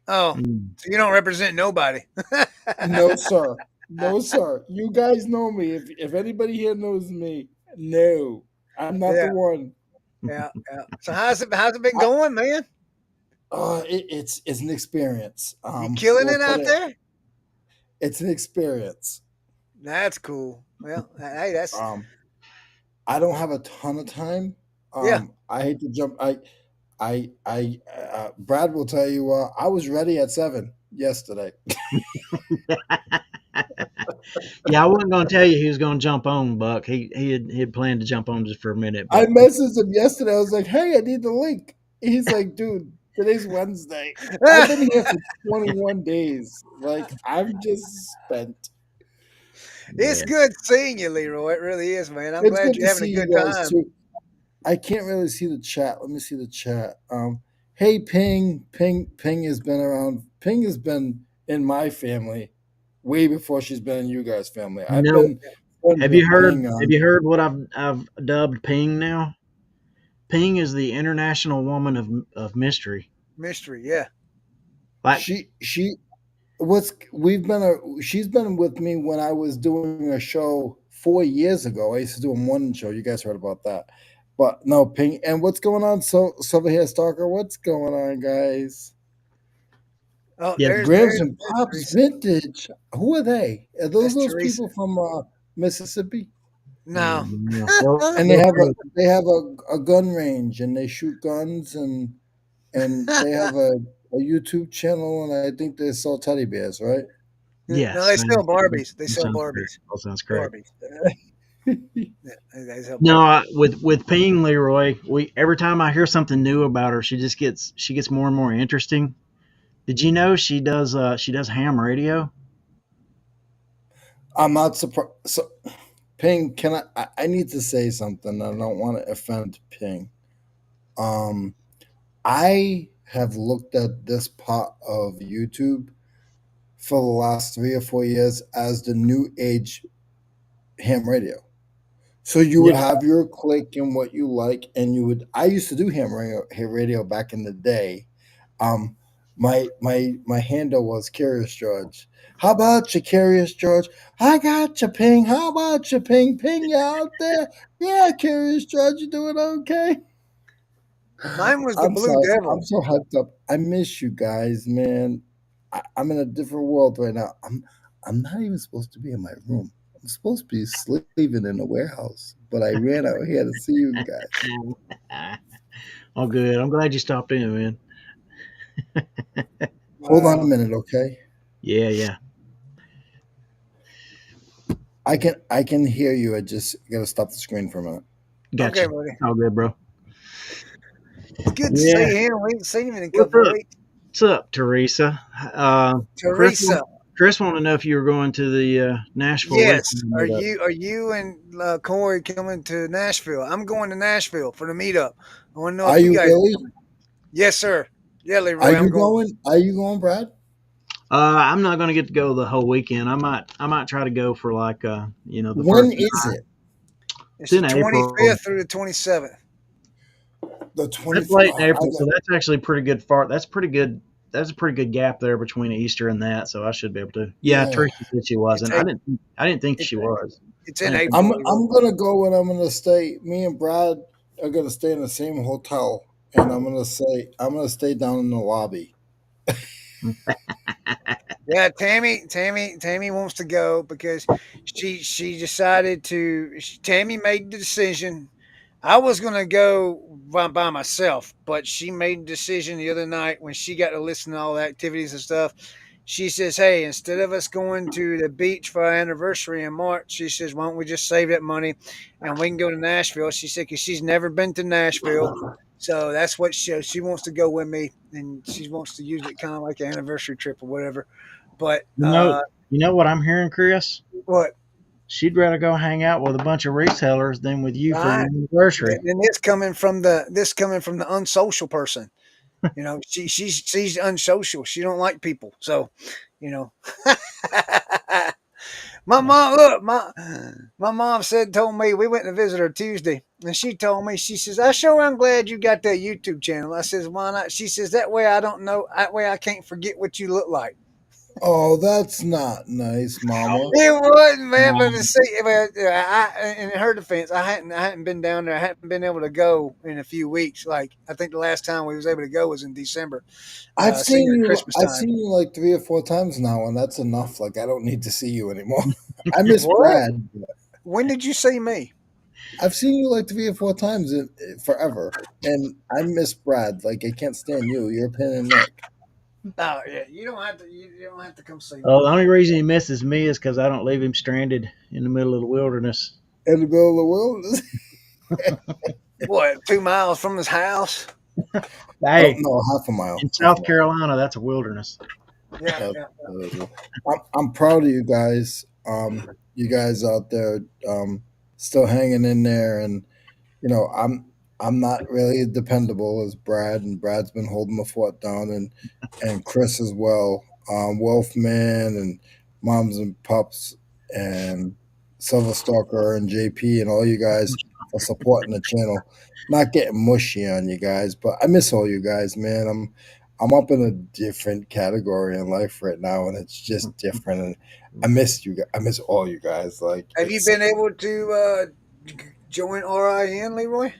Oh, Mm. so you don't represent nobody. No, sir. No, sir. You guys know me. If anybody here knows me, no, I'm not the Yeah, one. yeah. So how's it been I, going, man? it's an experience. You killing We'll it put out it. there? It's an experience. That's cool. Well, hey, that's Um, I don't have a ton of time. Yeah. I hate to jump. Brad will tell you. I was ready at 7 yesterday. Yeah, I wasn't going to tell you he was going to jump on, Buck. He had planned to jump on just for a minute, I but messaged him yesterday. I was like, "Hey, I need the link." He's like, "Dude, today's Wednesday. I've been here for 21 days. Like, I'm just spent." It's yeah, good seeing you, Leroy. It really is, man. I'm It's glad good to you're having a see you good guys time. too. I can't really see the chat. Let me see the chat. Hey, Ping has been around. Ping has been in my family way before she's been in you guys' family. you I've know, been friends have you with heard? Ping Have on. you heard what I've dubbed Ping now? Ping is the international woman of mystery. Mystery, yeah. Like, She what's we've been she's been with me when I was doing a show 4 years ago. I used to do a morning show. You guys heard about that. But no, Ping, and what's going on? So Silver Hair Stalker, what's going on, guys? Oh, yeah, Grams and there's Pops Teresa. Vintage. Who are they? Are those That's those Teresa. people from Mississippi? No. yeah. Well, And well, they have a gun range and they shoot guns and they have a YouTube channel and I think they sell teddy bears, right? No, yes, they sell Barbies. They that sell sounds correct. Barbies. All sounds correct. Barbies. Yeah, they sell No, Barbies. with Ping Leroy, we every time I hear something new about her, she gets more and more interesting. Did you know she does ham radio? I'm not surprised. So, Ping, I need to say something. I don't want to offend Ping. Um, I have looked at this part of YouTube for the last 3 or 4 years as the new age ham radio. So you would Yeah, have your click and what you like, and you would. I used to do ham radio back in the day. Um, my handle was Curious George. How about you, Curious George? I got you, Ping. How about you, Ping? Ping, you out there? Yeah, Curious George, you doing okay? Mine was the I'm Blue sorry. I'm Devil. so hyped up. I miss you guys, man. I'm in a different world right now. I'm not even supposed to be in my room. I'm supposed to be sleeping in a warehouse, but I ran out here to see you guys. all good. I'm glad you stopped in, man. Hold on a Wow. minute, okay? Yeah, yeah. I can hear you. I just gotta stop the screen for a minute. Okay, Gotcha. buddy. All good, bro. It's good to Yeah. see him. We ain't seen him in a What's couple of up? weeks. What's up, Teresa? Chris, Teresa. Chris wanted to know if you were going to the Nashville Yes. Racing Are meetup. you and Corey coming to Nashville? I'm going to Nashville for the meetup. I want to know Are if you you guys are really? coming. Yes, sir. Yeah, Are Leroy, I'm you going. going? Are you going, Brad? I'm not going to get to go the whole weekend. I might try to go for like the When first. is it? It's It's the in April. 25th through the 27th. The That's 20th. late in Oh, April, so that's actually pretty good. That's pretty good. That's a pretty good gap there between Easter and that, so I should be able to. Yeah, yeah. Teresa said she It's wasn't. I April. didn't. I didn't think It's, she was. it's I in didn't think. April, Leroy. I'm gonna go and I'm gonna stay. Me and Brad are gonna stay in the same hotel, and I'm gonna stay down in the lobby. Yeah, Tammy wants to go because she decided to. Tammy made the decision. I was gonna go by myself, but she made a decision the other night when she got to listen to all the activities and stuff. She says, "Hey, instead of us going to the beach for our anniversary in March, she says, why don't we just save that money and we can go to Nashville?" She said, "Because she's never been to Nashville, so that's what she wants to go with me, and she wants to use it kind of like an anniversary trip or whatever." But You know. You know what I'm hearing, Chris? what? She'd rather go hang out with a bunch of resellers than with you for Right? your anniversary. And this coming from the unsocial person. She's unsocial. She don't like people. So, you know. My mom, look, my mom told me we went to visit her Tuesday, and she told me, she says, "I sure am glad you got that YouTube channel." I says, "Why not?" She says, "That way I don't know, that way I can't forget what you look like." Oh, that's not nice, Mama. It wasn't, man, but to Um, see, well, in her defense, I hadn't been down there. I hadn't been able to go in a few weeks. Like I think the last time we was able to go was in December. See her at Christmas I've time. seen you like 3 or 4 times now, and that's enough. Like I don't need to see you anymore. I miss What? Brad. When did you see me? I've seen you like 3 or 4 times forever, and I miss Brad. Like I can't stand you. You're a pain in the neck. Oh yeah, you don't have to. You don't have to come see me. Oh, the only reason he misses me is because I don't leave him stranded in the middle of the wilderness. In the middle of the wilderness. What? 2 miles from his house? Oh Hey, no, half a mile. in Half a South mile. Carolina, that's a wilderness. Yeah, That's, yeah. I'm proud of you guys. You guys out there, still hanging in there, and I'm not really as dependable as Brad, and Brad's been holding the fort down, and Chris as well, Wolfman and Moms and Pups and Silver Stalker and JP and all you guys for supporting the channel. Not getting mushy on you guys, but I miss all you guys, man. I'm up in a different category in life right now, and it's just different. And I miss you. I miss all you guys. Like Have you it's been able to join RIN, Leroy?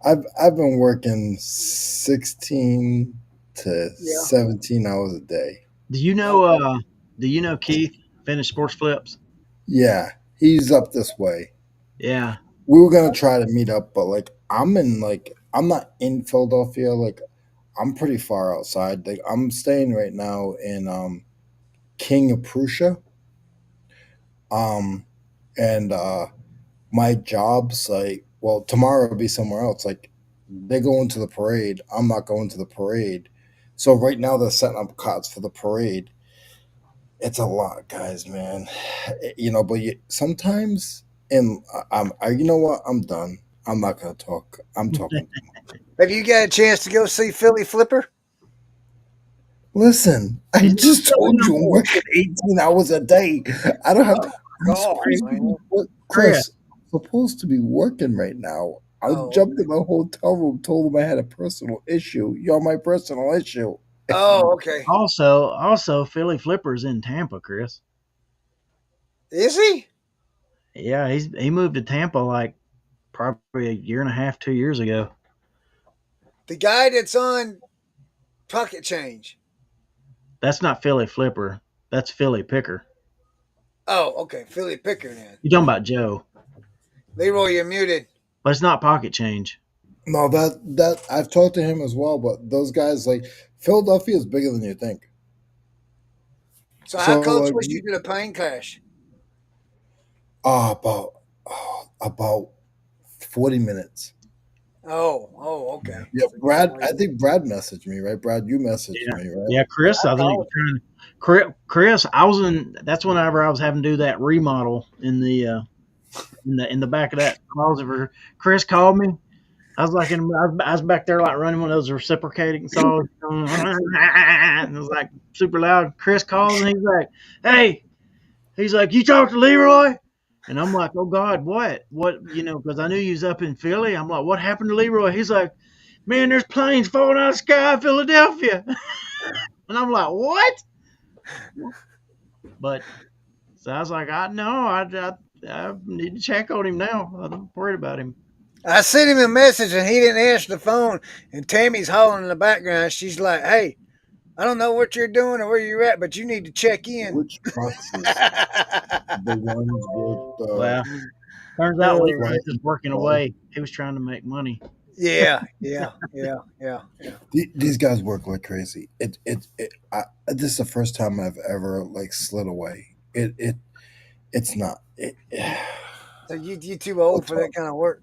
I've been working 16 to Yeah. 17 hours a day. Do you know? Okay. Do you know Keith finished sports flips? Yeah, he's up this way. Yeah. We were gonna try to meet up, but I'm not in Philadelphia. Like I'm pretty far outside. Like I'm staying right now in King of Prussia. Um, and my job's like, well, tomorrow will be somewhere else. Like they're going to the parade. I'm not going to the parade. So right now they're setting up cots for the parade. It's a lot, guys, man. But sometimes, and you know what? I'm done. I'm not gonna talk. I'm talking. Have you got a chance to go see Philly Flipper? Listen, I He's not just Philly told no you I'm more. working 18 hours a day. I don't have. Oh I'm gosh, supposed to be man. Chris. Chris. Supposed to be working right now. I Oh, jumped in my hotel room, told them I had a personal issue. You're my personal issue. oh, okay. Also, Philly Flipper's in Tampa, Chris. Is he Yeah, he moved to Tampa like probably a year and a half, 2 years ago. the guy that's on Pocket Change? That's not Philly Flipper. That's Philly Picker. Oh, okay. Philly Picker then. You're talking about Joe, Leroy, you're muted. but it's not Pocket Change. No, that I've talked to him as well, but those guys like Philadelphia is bigger than you think. So how So close like, was you to the plane crash? about about 40 minutes. Okay. Yeah, So you're Brad. not I even. think Brad messaged me, right? Brad, you messaged Yeah, me, right? yeah, Yeah, Chris. I I think called. Chris. I was in. That's whenever I was having to do that remodel in the back of that closet. For Chris called me. I was like, I was back there like running one of those reciprocating saws. And it was like super loud. Chris calls and he's like, "Hey," he's like, "You talk to Leroy?" And I'm like, "Oh God, what? What? Because I knew he was up in Philly. I'm like, "What happened to Leroy?" He's like, "Man, there's planes falling out of the sky in Philadelphia." And I'm like, "What?" But so I was like, "I know. I need to check on him now. I'm worried about him." I sent him a message and he didn't answer the phone. And Tammy's hollering in the background. She's like, "Hey, I don't know what you're doing or where you're at, but you need to check in." Which trucks is the ones with the Well, turns out Leroy Oh, flight? was just working away. He was trying to make money. yeah, yeah, yeah, yeah, yeah. These guys work like crazy. This is the first time I've ever like slid away. It's not. So you too old for that kind of work?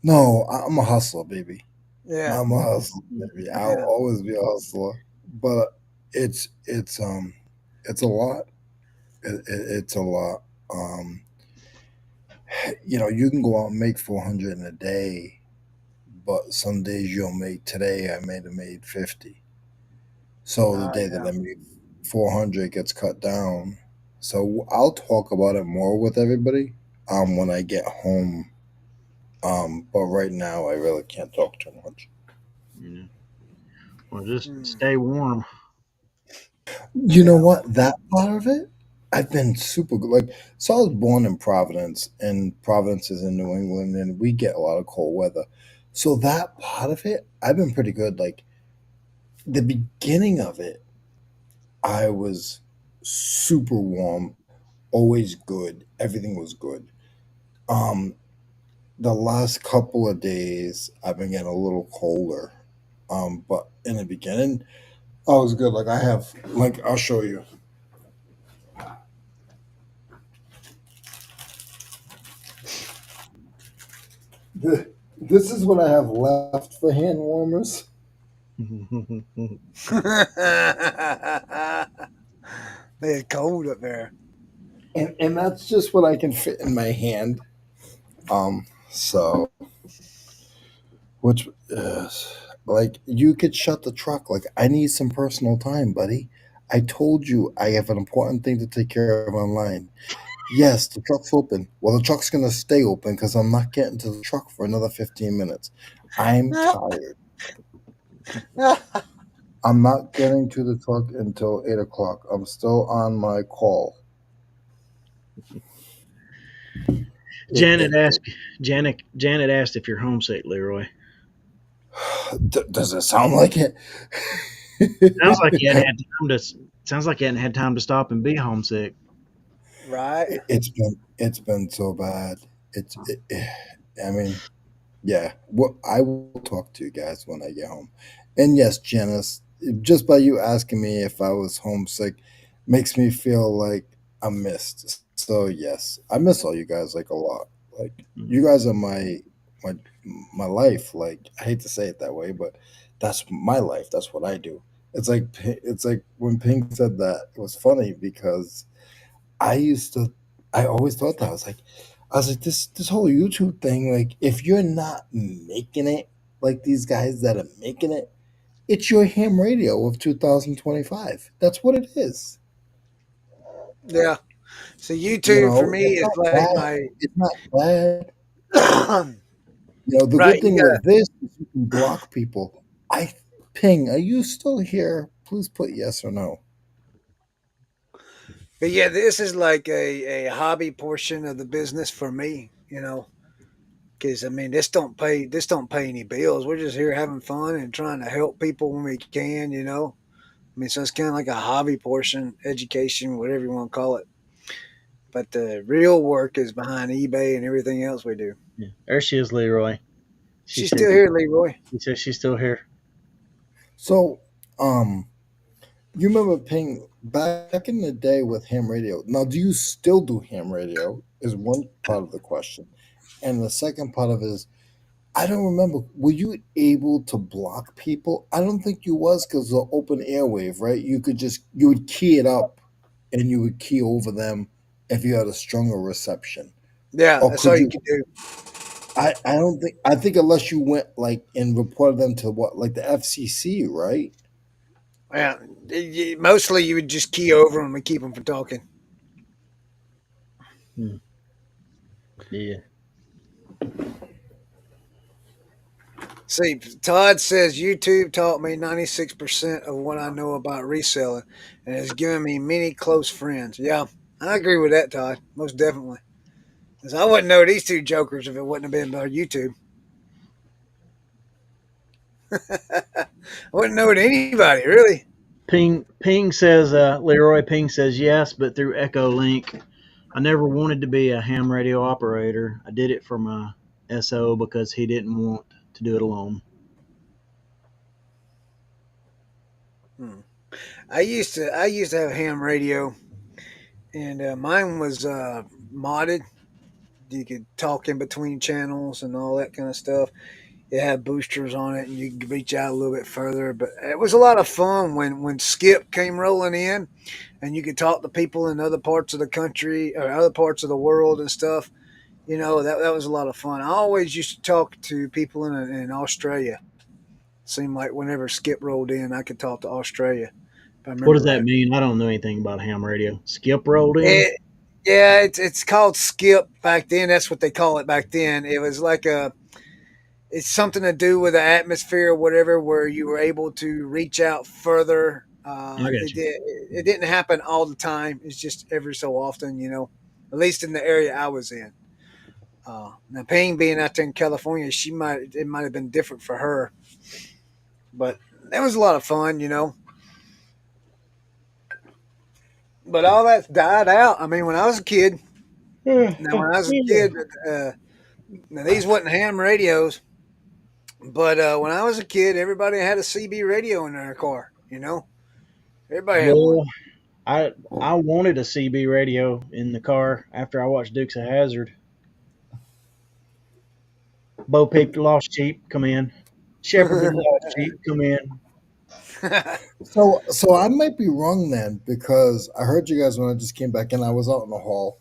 No, I'm a hustler, baby. Yeah, I'm a hustler, baby. I'll yeah. always be a hustler. But it's a lot. It's a lot. Um, you can go out and make 400 in a day, but some days you'll make. Today I made 50. So the day that Yeah. I made 400 gets cut down. So I'll talk about it more with everybody when I get home. But right now I really can't talk too much. You know, or just Mm, stay warm. You know yeah. what? That part of it, I've been super good. Like, so I was born in Providence, and Providence is in New England, and we get a lot of cold weather. So that part of it, I've been pretty good. Like the beginning of it, I was super warm, always good. Everything was good. the last couple of days I've been getting a little colder. But in the beginning, I was good. Like I have, like I'll show you. This is what I have left for hand warmers, It's cold up there. and that's just what I can fit in my hand. So which like you could shut the truck. Like I need some personal time, buddy. I told you I have an important thing to take care of online. Yes, the truck's open. Well, the truck's gonna stay open because I'm not getting to the truck for another 15 minutes. I'm tired. I'm not getting to the truck until 8 o'clock. I'm still on my call. It, Janet it, asked Janet asked if you're homesick, Leroy. does it sound like it? Sounds like you hadn't had time to. Sounds like you hadn't had time to stop and be homesick. Right? It's been so bad. I mean, yeah. Well, I will talk to you guys when I get home. And yes, Janice, just by you asking me if I was homesick makes me feel like I'm missed. So yes, I miss all you guys like a lot. Like Mm. you guys are my my life. Like I hate to say it that way, but that's my life. That's what I do. It's like when Pink said that, it was funny because I used to I always thought that. I was like this whole YouTube thing, like if you're not making it like these guys that are making it, it's your ham radio of 2025. That's what it is. Yeah. So You YouTube for know, me it's is not like bad. my It's not bad. right. The good You thing got with this is you can block people. I Ping, are you still here? Please put yes or no. but yeah, this is like a hobby portion of the business for me. Because I mean, this don't pay any bills. We're just here having fun and trying to help people when we can. I mean, so it's kind of like a hobby portion, education, whatever you want to call it. But the real work is behind eBay and everything else we do. Yeah. There she is, Leroy. She She's said still here, Leroy. she says she's still here. So, you remember Ping back in the day with ham radio. Now, do you still do ham radio? Is one part of the question. And the second part of it is, I don't remember. Were you able to block people? I don't think you was because the open airwave, right? You would key it up and you would key over them if you had a stronger reception. Yeah, Or that's all could you you? can do. I don't think. I think unless you went like and reported them to what, like the FCC, right? Yeah, mostly you would just key over them and keep them from talking. Hmm. Yeah. See, Todd says YouTube taught me 96% of what I know about reselling and has given me many close friends. Yeah, I agree with that, Todd. Most definitely. 'Cause I wouldn't know these two jokers if it wouldn't have been about YouTube. I wouldn't know anybody, really. Ping says Leroy Ping says yes, but through Echo Link. I never wanted to be a ham radio operator. I did it for my SO because he didn't want to do it alone. Hmm. I used to have ham radio, and mine was modded. You could talk in between channels and all that kind of stuff. It had boosters on it, and you could reach out a little bit further. But it was a lot of fun when Skip came rolling in, and you could talk to people in other parts of the country or other parts of the world and stuff. That was a lot of fun. I always used to talk to people in Australia. Seemed like whenever Skip rolled in, I could talk to Australia if I What does remember that right. mean? I don't know anything about ham radio. Skip rolled in. It, yeah, it's called Skip back then. That's what they call it back then. It was like it's something to do with the atmosphere or whatever, where you were able to reach out further. I got It you. did. It didn't happen all the time. It's just every so often. At least in the area I was in. Now, Payne being out there in California, it might have been different for her, but that was a lot of fun. But all that's died out. I mean, when I was a kid, now when I was a kid, uh, Now these wasn't ham radios, but when I was a kid, everybody had a CB radio in their car. Everybody had one. Well, I wanted a CB radio in the car after I watched Dukes of Hazard. Bo Peep the Lost Sheep, come in. Shepherd the Lost Sheep, come in. So I might be wrong then because I heard you guys when I just came back and I was out in the hall.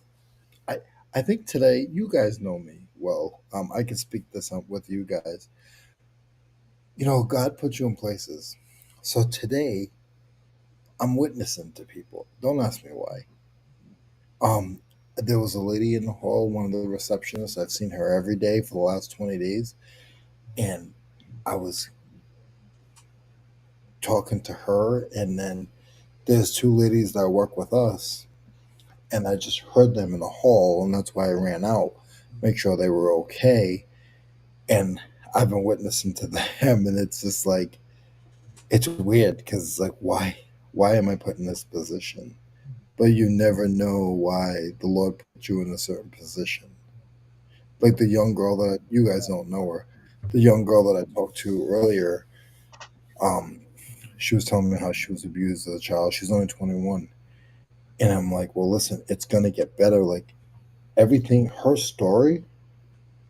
I I think today you guys know me well. I can speak this up with you guys. God put you in places. So today I'm witnessing to people. Don't ask me why. Um, there was a lady in the hall, one of the receptionists. I've seen her every day for the last 20 days, and I was talking to her, and then there's two ladies that work with us, and I just heard them in the hall, and that's why I ran out, make sure they were okay. And I've been witnessing to them, and it's just like it's weird because it's like why am I put in this position? But you never know why the Lord put you in a certain position. Like the young girl that you guys don't know her, the young girl that I talked to earlier, um, she was telling me how she was abused as a child. She's only 21. And I'm like, well, listen, it's going to get better. Like everything, her story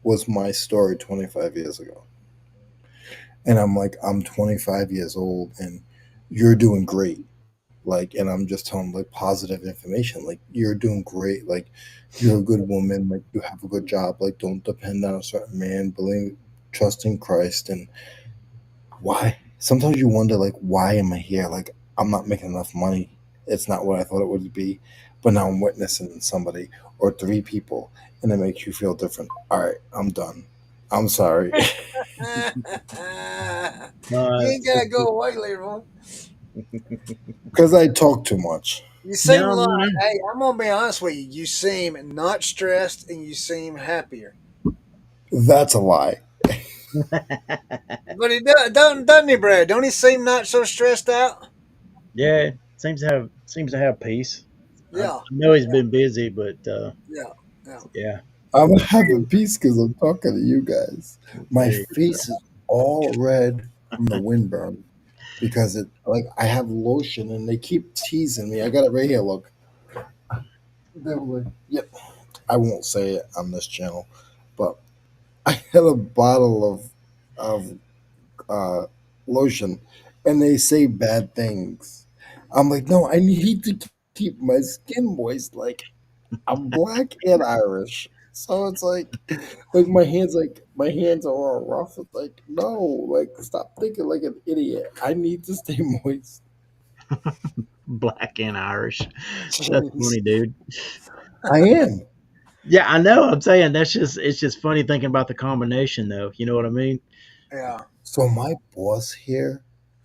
was my story 25 years ago. And I'm like, I'm 25 years old and you're doing great. Like, and I'm just telling like positive information. Like, you're doing great. Like, you're a good woman. Like, you have a good job. Like, don't depend on a certain man. Believe, trust in Christ. And why? Sometimes you wonder, like, why am I here? Like, I'm not making enough money. It's not what I thought it would be. But now I'm witnessing somebody or three people, and it makes you feel different. All right, I'm done. I'm sorry. You No, ain't gotta go away, Leroy. Because I talk too much. You seem no, like, no, hey, I'm gonna be honest with you. You seem not stressed, and you seem happier. That's a lie. no. But he doesn't he, Brad? Don't he seem not so stressed out? Yeah, seems to have peace. I Yeah, know he's been busy, but yeah, yeah. yeah, I'm having peace because I'm talking to you guys. My there you face is all red from the windburn because it like I have lotion and they keep teasing me. I got it right here. Look, they were like, yep. I won't say it on this channel, but I had a bottle of lotion, and they say bad things. I'm like, no, I need to keep my skin moist. Like I'm black and Irish, so it's like my hands are all rough. It's like no, like stop thinking like an idiot. I need to stay moist. black and Irish. That's Jeez. funny, dude. I am. Yeah, I know. I'm saying it's just funny thinking about the combination, though. You know what I mean? Yeah. So my boss here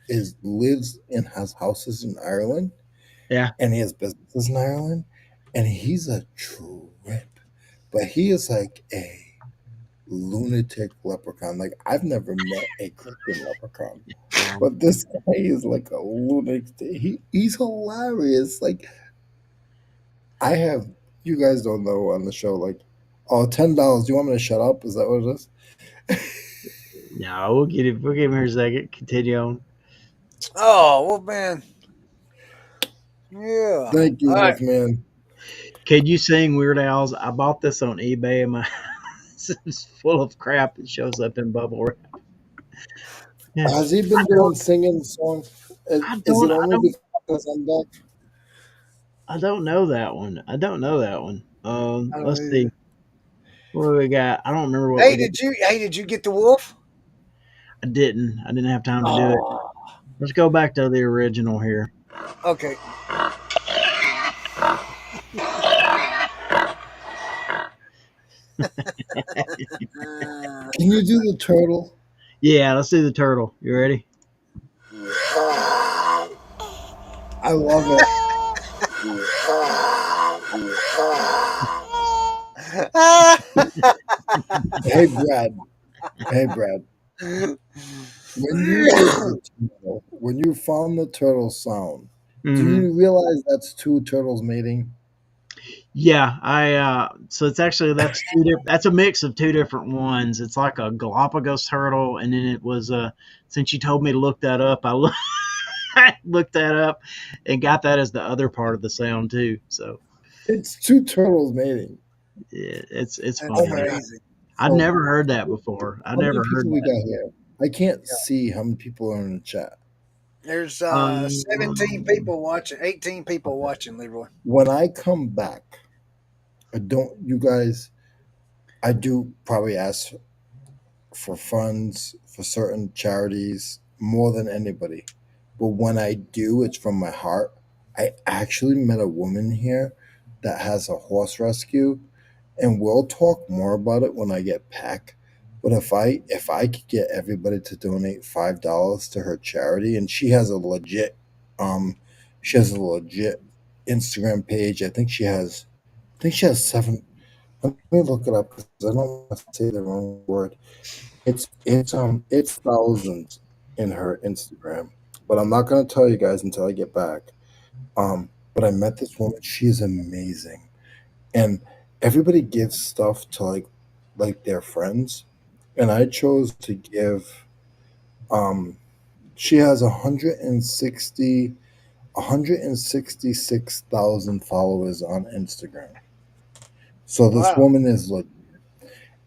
is lives and has houses in Ireland, Yeah. and he has businesses in Ireland, and he's a trip, but he is like a lunatic leprechaun. Like I've never met a Christian leprechaun, Um, but this guy is like a lunatic. He's hilarious. Like I have you guys don't know on the show like oh $10. Do you want me to shut up? Is that what it is? no, we'll get it. We'll give him here a second. Continue on. Oh well, man. Yeah. Thank you, All right. Wolfman. Can you sing Weird Al's? I bought this on eBay, and my it's full of crap. It shows up in bubble wrap. Yeah. Has he I been don't. doing singing songs? I Is it don't. I only don't. because I'm back? I don't know that one. I don't know that one. I don't Let's either. see. What do we got? I don't remember what we Hey, did. did you get the wolf? I didn't. I didn't have time to do it. Oh. Let's go back to the original here. Okay. Uh, Can you do the turtle? Yeah, let's do the turtle. You ready? I love it. Hey Brad. Hey Brad. When you did the turtle, when you found the turtle sound, do Hmm. you realize that's two turtles mating? Yeah, I so it's actually that's a mix of two different ones. It's like a Galapagos turtle, and then it was since you told me to look that up, I looked that up and got that as the other part of the sound too. So It's two turtles mating. it's That's Oh funny. my god. crazy. I'd So never heard that before. I how many never heard people we that. got here? I can't see how many people are in the chat. There's 17 Um, people watching, 18 people Okay. watching, Leroy. When I come back, I don't you guys I do probably ask for funds for certain charities more than anybody. But when I do, it's from my heart. I actually met a woman here that has a horse rescue, and we'll talk more about it when I get back. But if I could get everybody to donate $5 to her charity, and um she has a legit Instagram page. I think she has seven. Let me look it up because I don't want to say the wrong word. It's thousands in her Instagram, but I'm not gonna tell you guys until I get back. But I met this woman. She is amazing, and everybody gives stuff to like their friends, and I chose to give. Um, she has 166,000 followers on Instagram. So this Wow. woman is like,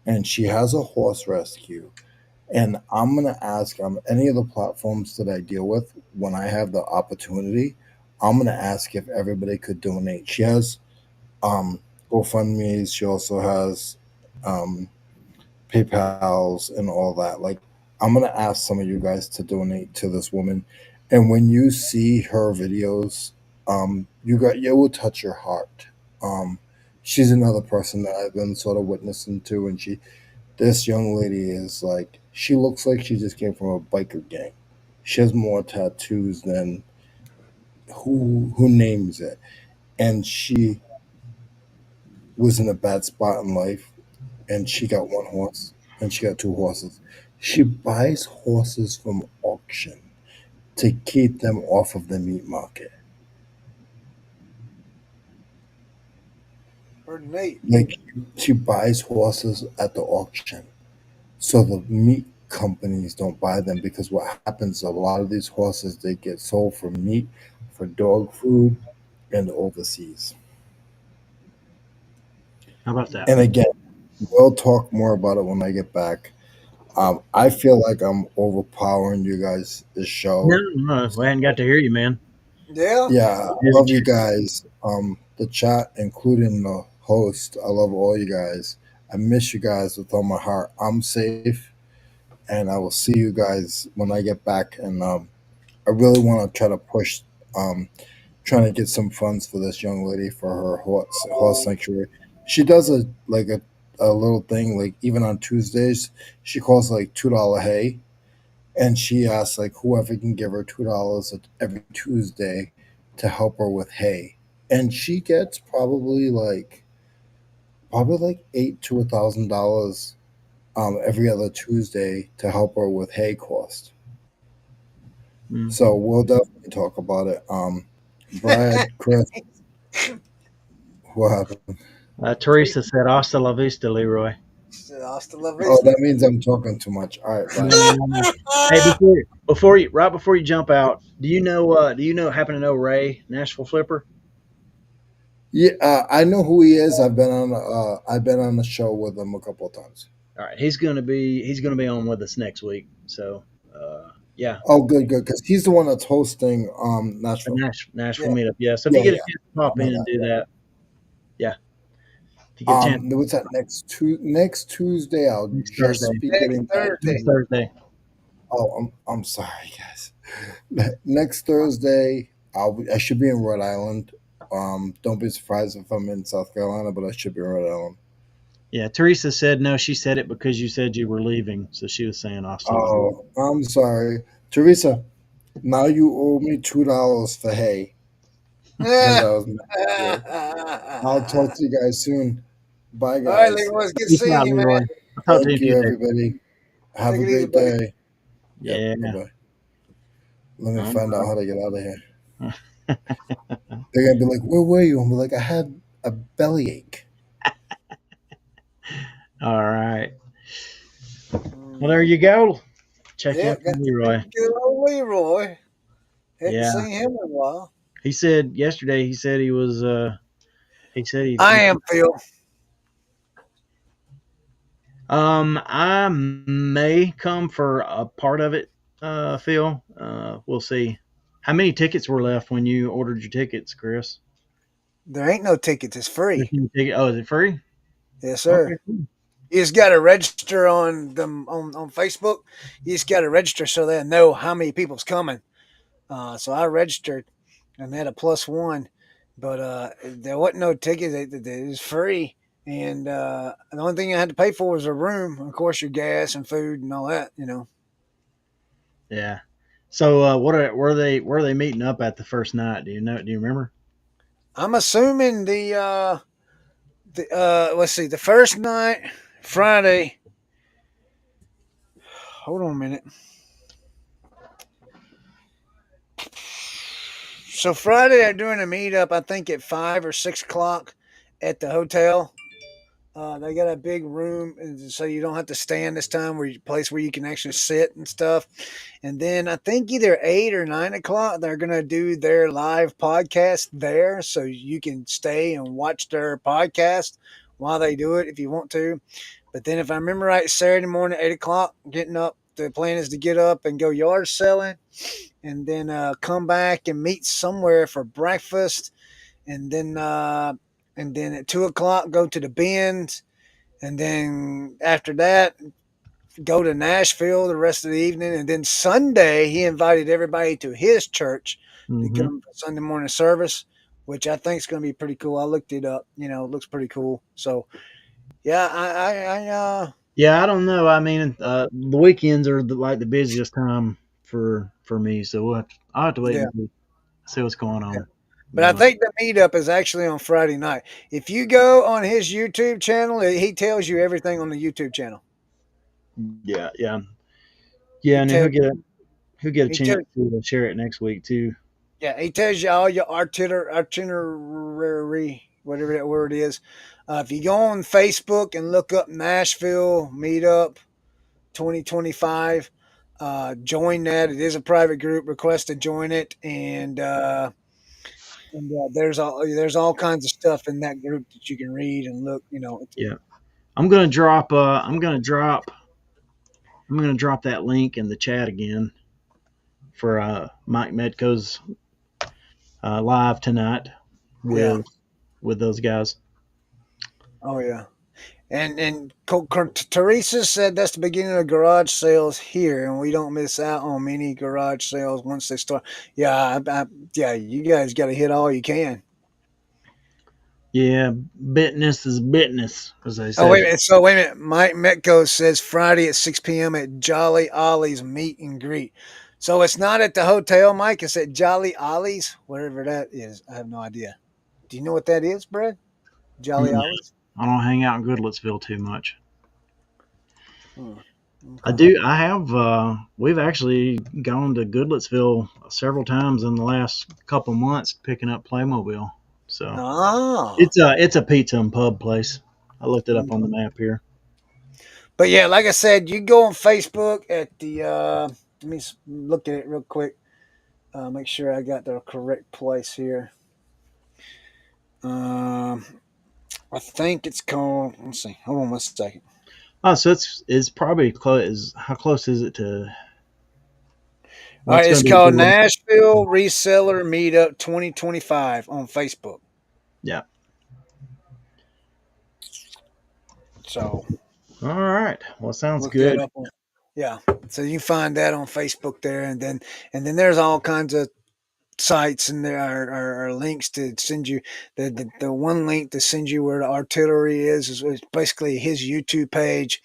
and she has a horse rescue. And I'm gonna ask on any of the platforms that I deal with when I have the opportunity. I'm gonna ask if everybody could donate. She has um, GoFundMe's. She also has um, PayPal's and all that. Like I'm gonna ask some of you guys to donate to this woman. And when you see her videos, it will touch your heart. Um, she's another person that I've been sort of witnessing to, and this young lady is like she looks like she just came from a biker gang. She has more tattoos than who names it. And she was in a bad spot in life and she got one horse and she got two horses. She buys horses from auction to keep them off of the meat market. Pretty neat. Like she buys horses at the auction. So the meat companies don't buy them because what happens a lot of these horses they get sold for meat, for dog food, and overseas. how about that? And again, we'll talk more about it when I get back. I feel like I'm overpowering you guys this No, show. no, we hadn't got to hear you, man. Yeah. Yeah, I Busy love you chat. guys. The chat, including the host, I love all you guys. I miss you guys with all my heart. I'm safe, and I will see you guys when I get back. And I really want to try to push, um, trying to get some funds for this young lady for her horse sanctuary. She does a little thing like even on Tuesdays, she calls like $2 hay, and she asks like whoever can give her $2 every Tuesday to help her with hay, and she gets probably like $8 to $1,000 every other Tuesday to help her with hay cost. Mm. So we'll definitely talk about it. Brad, Chris, what happened? Teresa said, "Hasta la vista, Leroy." Hasta la Oh, vista. that means I'm talking too much. All right, bye. No, no, no. Hey, before you jump out, happen to know Ray, Nashville Flipper? Yeah, I know who he is. I've been on the show with him a couple of times. All right, he's gonna be on with us next week. So, yeah, Oh, good, good, because he's the one that's hosting a Nashville. Nashville Yeah. meetup. Yeah. So if you Yeah, get a yeah, chance to I pop in know and that. do that, yeah. If you get a chance What's that next Tuesday? I'll next just Thursday, be Next getting back to Thursday. next you. Thursday. Oh, I'm sorry, guys. Next Thursday, I should be in Rhode Island. Don't be surprised if I'm in South Carolina, but I should be in Rhode Island. Yeah, Teresa said no. She said it because you said you were leaving, so she was saying hasta la vista. Oh, I'm sorry, Teresa. Now you owe me $2 for hay because I was mad at you. I'll talk to you guys soon. Bye, All right, guys. Leroy. It's good Peace seeing out, you, man. Leroy. I'll talk to you in Thank a you, few days. everybody. Have Take a it easy, great buddy. day. Yep. Yeah. Bye bye. Let me I'm find out how to get out of here. They're gonna be like, "Where were you?" I'm like, a bellyache. All right. Well, there Mm. you go. Check Yeah, in got from to meet Leroy. good old Leroy. Hadn't Yeah, seen him in a while. he said yesterday. He said he was. He said I am Phil. I may come for a part of it, Phil. We'll see. How many tickets were left when you ordered your tickets, Chris? There ain't no tickets. It's free. Oh, is it free? Yes, Okay. sir. You just got to register on them on Facebook. You just got to register so they know how many people's coming. So I registered and had a +1, but there wasn't no ticket. It was free, and the only thing I had to pay for was a room. Of course, your gas and food and all that. Yeah. So, where are they meeting up at the first night? Do you know? Do you remember? I'm assuming let's see, the first night, Friday. Hold on a minute. So Friday they're doing a meetup. I think at 5 or 6 o'clock at the hotel. They got a big room, and so you don't have to stand this time. Where you place where you can actually sit and stuff. And then I think either 8 or 9 o'clock they're gonna do their live podcast there, so you can stay and watch their podcast while they do it if you want to. But then if I remember right, Saturday morning 8 o'clock, getting up. The plan is to get up and go yard selling, and then come back and meet somewhere for breakfast, and then at 2 o'clock go to the bins, and then after that go to Nashville the rest of the evening, and then Sunday he invited everybody to his church to Mm-hmm. come for Sunday morning service, which I think is going to be pretty cool. I looked it up, it looks pretty cool. So yeah, Yeah, I don't know. I mean, the weekends are like the busiest time for me, so I'll have to wait yeah, and see what's going yeah. on. But I But think the meetup is actually on Friday night. If you go on his YouTube channel, he tells you everything on the YouTube channel. yeah, yeah, He yeah, and then tells he'll get a he chance tells to share it next week too. Yeah, he tells you all your itinerary, whatever that word is. If you go on Facebook and look up Nashville Meetup 2025, join that. It is a private group. Request to join it, and there's all kinds of stuff in that group that you can read and look. Yeah, I'm gonna drop. I'm gonna drop that link in the chat again for Mike Metco's live tonight Yeah. with those guys. Oh yeah. And Teresa said that's the beginning of garage sales here, and we don't miss out on many garage sales once they start. Yeah, yeah, you guys got to hit all you can. Yeah, business is business, as they Oh say. wait a minute. So wait a minute. Mike Metco says Friday at 6 p.m. at Jolly Ollie's Meet and Greet. So it's not at the hotel, Mike. It's at Jolly Ollie's, whatever that is. I have no idea. Do you know what that is, Brad? Jolly Mm, Ollie's. I don't hang out in Goodlettsville too much. Hmm. I Okay. do. I have. We've actually gone to Goodlettsville several times in the last couple months picking up Playmobil. So Ah. it's a pizza and pub place. I looked it up on the map here. But yeah, like I said, you go on Facebook at the. Let me look at it real quick. Make sure I got the correct place here. Um, I think it's called. Let's see. Hold on one second. Oh, so it's probably close. How close is it to? All What's right, going it's to be a called good way? Nashville Reseller Meetup 2025 on Facebook. Yeah. So All right. Well, sounds look that good. up. Yeah, so you find that on Facebook there, and then there's all kinds of sites, and there are links to send you the one link to send you where the artillery is basically his YouTube page.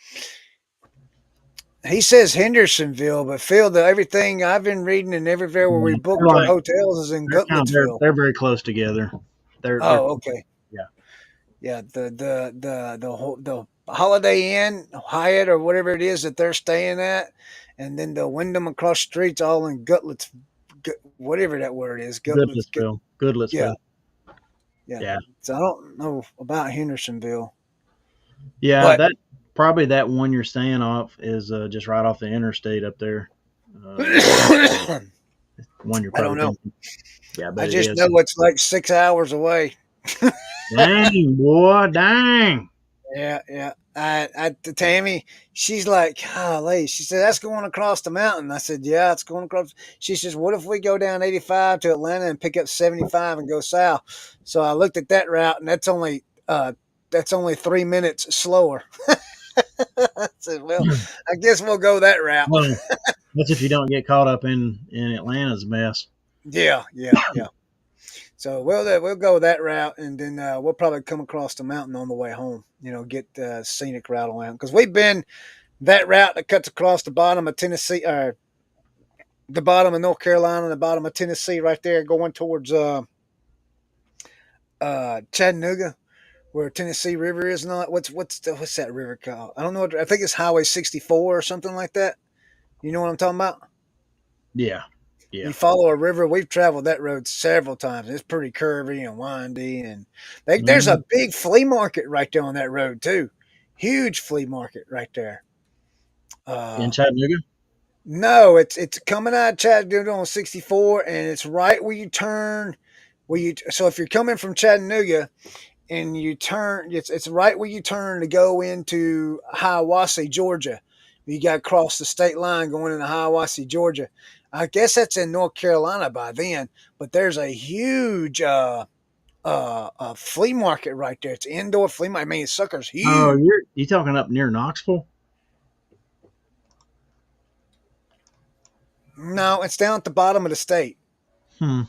He says Hendersonville, but Phil, everything I've been reading and everywhere where we They're booked our like hotels is in Gutletsville. they're very close together. They're Oh, okay. yeah. Yeah, the Holiday Inn, Hyatt, or whatever it is that they're staying at, and then the Wyndham across the streets, all in Gutlets, whatever that word is, Gutlets. Goodlettsville. Yeah, Goodlettsville. Yeah. Yeah. So I don't know about Hendersonville, Yeah, but that probably that one you're staying off is just right off the interstate up there. I One you're don't probably know. thinking. Yeah, I but it just is. know it's like 6 hours away. Dang, boy, dang. Yeah, yeah. Tammy, she's like, golly. She said, that's going across the mountain. I said, yeah, it's going across. She says, what if we go down 85 to Atlanta and pick up 75 and go south? So I looked at that route, and that's only 3 minutes slower. I said, well, I guess we'll go that route. Well, that's if you don't get caught up in Atlanta's mess. Yeah, yeah, yeah. So we'll go that route, and then we'll probably come across the mountain on the way home. Get the scenic route around because we've been that route that cuts across the bottom of Tennessee, or the bottom of North Carolina, the bottom of Tennessee, right there, going towards Chattanooga, where Tennessee River is. Not what's that river called? I don't know. I think it's Highway 64 or something like that. You know what I'm talking about? Yeah, yeah. You follow a river. We've traveled that road several times. It's pretty curvy and windy, and there's Mhm. a big flea market right there on that road too. Huge flea market right there. In Uh, Chattanooga. no, it's coming out of Chattanooga on 64, and it's right where you turn. So if you're coming from Chattanooga and you turn, it's right where you turn to go into Hiawassee, Georgia. You got to cross the state line going into Hiawassee, Georgia. I guess that's in North Carolina by then, but there's a huge flea market right there. It's an indoor flea market. I mean, sucker's Oh, huge. you talking up near Knoxville? No, it's down at the bottom of the state. Hmm.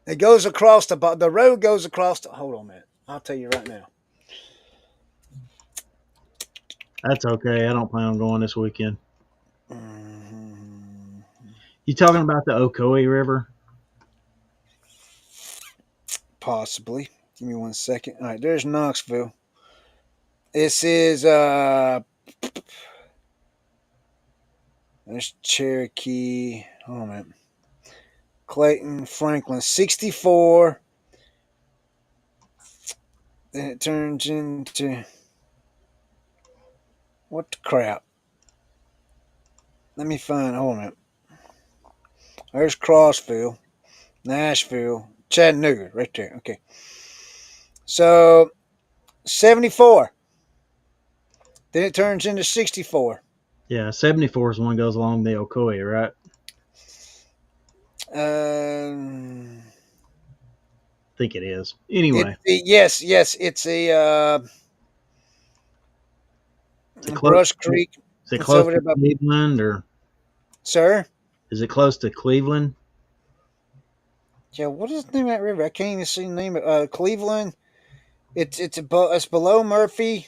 It goes across the road goes across the. Hold on a minute. I'll tell you right now. That's okay. I don't plan on going this weekend. Mhm. You talking about the Ocoee River? Possibly. Give me 1 second. All right, there's Knoxville. This is there's Cherokee. Hold on a minute. Clayton, Franklin, 64. Then it turns into what the crap? Let me find. Hold on a minute. There's Crossville, Nashville, Chattanooga, right there. Okay. So 74. Then it turns into 64. Yeah, 74 is the one that goes along the Ocoee, right? Um, I think it is. Anyway, yes, it's a is it close? Brush Creek. Is it It's close over there to by Cleveland, or sir. is it close to Cleveland? Yeah, what is the name of that river? I can't even see the name of Cleveland. It's below Murphy,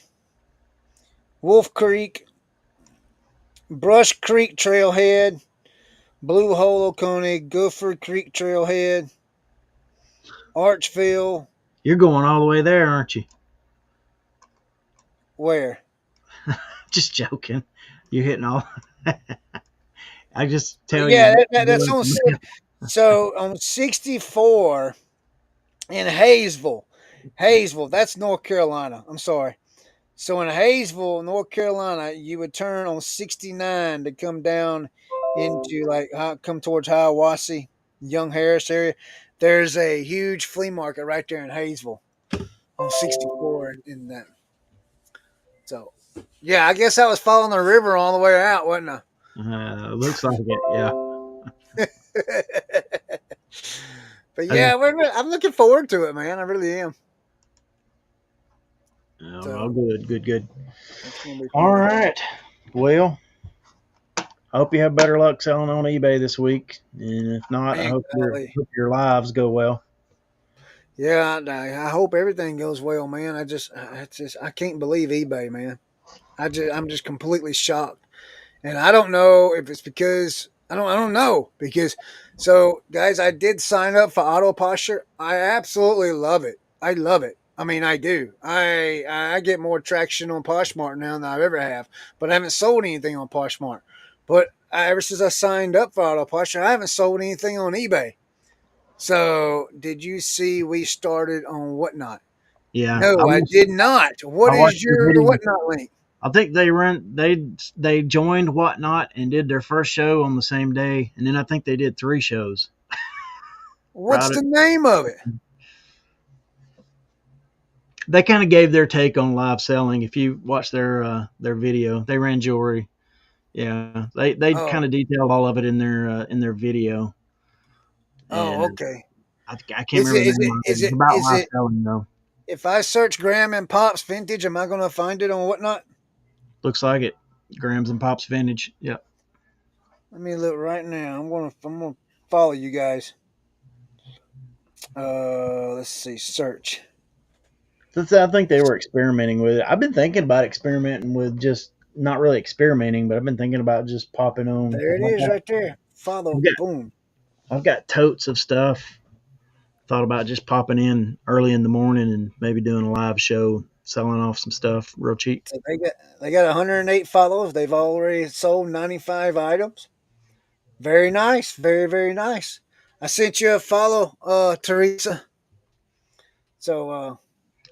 Wolf Creek, Brush Creek Trailhead, Blue Hole Oconee, Guilford Creek Trailhead, Archville. You're going all the way there, aren't you? Where? Just joking. You're hitting all. I just tell Yeah, you. that's on. So on 64 in Hayesville, that's North Carolina. I'm sorry. So in Hayesville, North Carolina, you would turn on 69 to come down into come towards Hiawassee, Young Harris area. There's a huge flea market right there in Hayesville on 64 in that. So yeah, I guess I was following the river all the way out, wasn't I? Looks like it. Yeah. But I yeah, I'm looking forward to it, man. I really am. oh, So good, good, good. it's gonna be All fun. right. Well, I hope you have better luck selling on eBay this week, and if not, I Man, golly. hope your lives go well. Yeah, I hope everything goes well, man. I can't believe eBay, man. I'm just completely shocked, and I don't know if it's because I don't know because so guys, I did sign up for auto posture. I absolutely love it. I love it. I mean, I do. I get more traction on Poshmark now than I ever have, but I haven't sold anything on Poshmark. But ever since I signed up for auto posture, I haven't sold anything on eBay. So, did you see we started on Whatnot? Yeah, No, I did not. I What watched is the your video. Whatnot link? I think they joined Whatnot and did their first show on the same day, and then I think they did 3 shows. What's Right. the name of it? They kind of gave their take on live selling. If you watch their video, they ran jewelry. Yeah, they kind Oh, of detailed all of it in their video, oh, and okay. I can't Is it remember the is name it of it. is It's it about is live it? selling though. If I search Graham and Pops Vintage, am I going to find it on Whatnot? Looks like it. Grams and Pops Vintage. Yep. Let me look right now. I'm gonna follow you guys. Let's see. Search. Since I think they were experimenting with it. I've been thinking about experimenting with just not really experimenting, but I've been thinking about just popping on There because it is, right there. Follow. I've got Boom. I've got totes of stuff. Thought about just popping in early in the morning and maybe doing a live show, selling off some stuff real cheap. So they got 108 followers. They've already sold 95 items. Very nice. Very nice. I sent you a follow, Teresa. So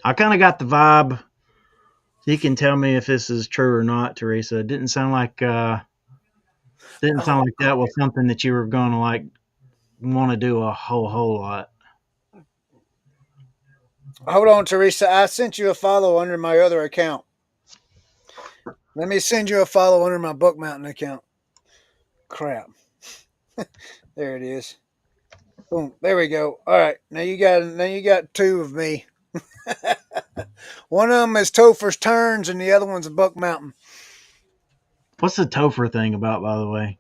I kind of got the vibe. You can tell me if this is true or not, Teresa. It didn't sound oh, like that was something that you were going to like want to do a whole lot. hold on, Teresa. I sent you a follow under my other account. Let me send you a follow under my Book Mountain account. Crap. There it is. Boom. There we go. All right. Now you got two of me. One of them is Topher's Turns, and the other one's Buck Mountain. What's the Topher thing about, by the way?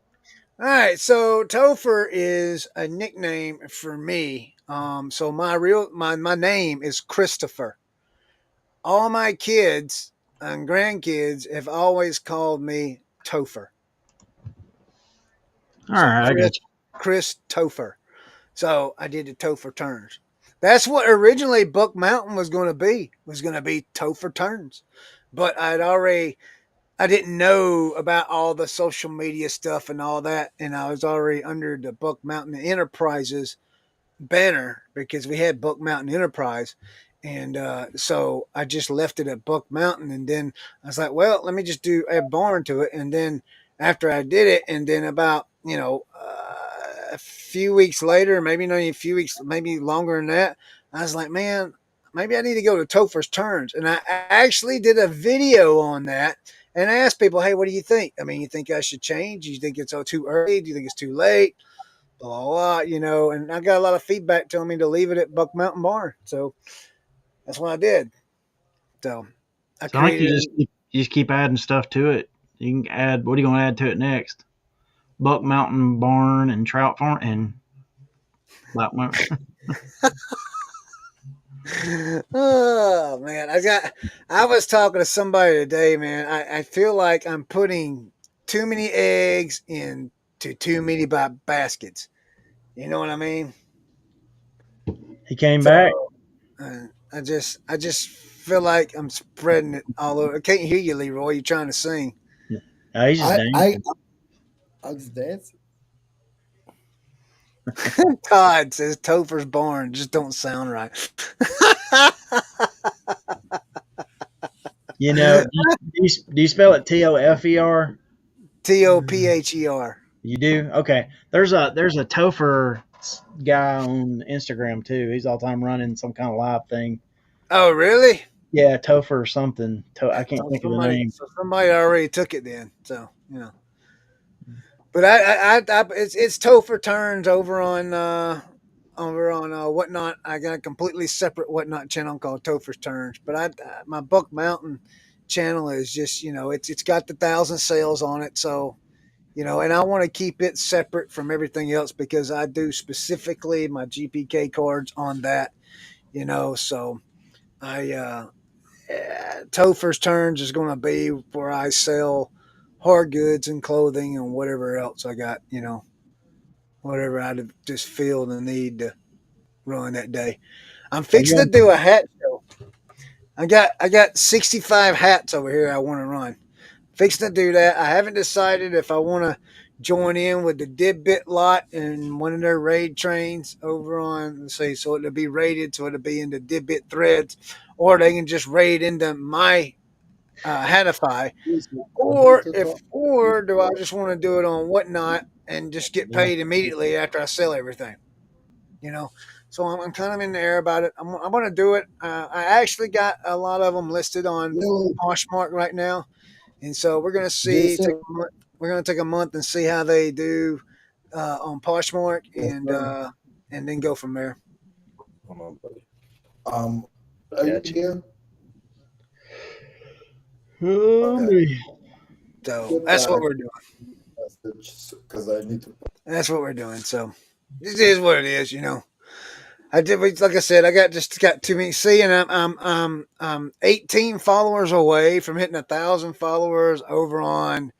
All right. So Topher is a nickname for me. So my name is Christopher. All my kids and grandkids have always called me Topher. All So right, I got you. Chris Topher. So I did the Topher Turns. That's what originally Buck Mountain was going to be. Was going to be Topher Turns, but I didn't know about all the social media stuff and all that, and I was already under the Buck Mountain Enterprises banner because we had Buck Mountain Enterprise. And so I just left it at Buck Mountain. And then I was like, well, let me just do add barn to it. And then after I did it, and then about, a few weeks later, maybe not even a few weeks, maybe longer than that, I was like, man, maybe I need to go to Topher's Turns. And I actually did a video on that and asked people, hey, what do you think? I mean, you think I should change? You think it's too early? Do you think it's too late? Blah, blah, blah, and I got a lot of feedback telling me to leave it at Buck Mountain Barn. So that's what I did. So I So I think created, you just keep adding stuff to it. You can add. What are you going to add to it next? Buck Mountain Barn and Trout Farm and Black Mountain. oh man, I was talking to somebody today, man. I feel like I'm putting too many eggs into too many baskets. You know what I mean? He came back. So I just feel like I'm spreading it all over. I can't hear you, Leroy. You're trying to sing. He's just I I dancing. I was dancing. Todd says Topher's Barn just don't sound right. You know, do you spell it Topher? Topher. You do? Okay. There's a Topher guy on Instagram too. He's all the time running some kind of live thing. Oh, really? Yeah, Topher or something. I can't So think of the somebody, name. so somebody already took it then. So but it's Topher Turns over on Whatnot. I got a completely separate Whatnot channel called Topher's Turns. But my Buck Mountain channel is just it's got the 1,000 sales on it. So and I want to keep it separate from everything else because I do specifically my GPK cards on that. So I Topher's Turns is going to be where I sell hard goods and clothing and whatever else I got. Whatever I just feel the need to run that day. I'm Are you fixing to do a hat show. I got 65 hats over here I want to run. Fixing to do that. I haven't decided if I want to join in with the Didbit lot and one of their raid trains over on, let's see, so it'll be raided, so it'll be in the Didbit threads, or they can just raid into my Hadify, or do I just want to do it on Whatnot and just get paid immediately after I sell everything? You know, so I'm kind of in the air about it. I'm going to do it. I actually got a lot of them listed on Really, Poshmark right now, and so we're going to see. Jason? We're going to take a month and see how they do on Poshmark, Yes, sir. and then go from there. Hold on, buddy. Are you Gotcha. here? Oh, Okay. me. So Get that's what that we're doing. message because I need to. That's what we're doing. So this is what it is. I did, like I said, I got too many. See, and I'm 18 followers away from hitting 1,000 followers over on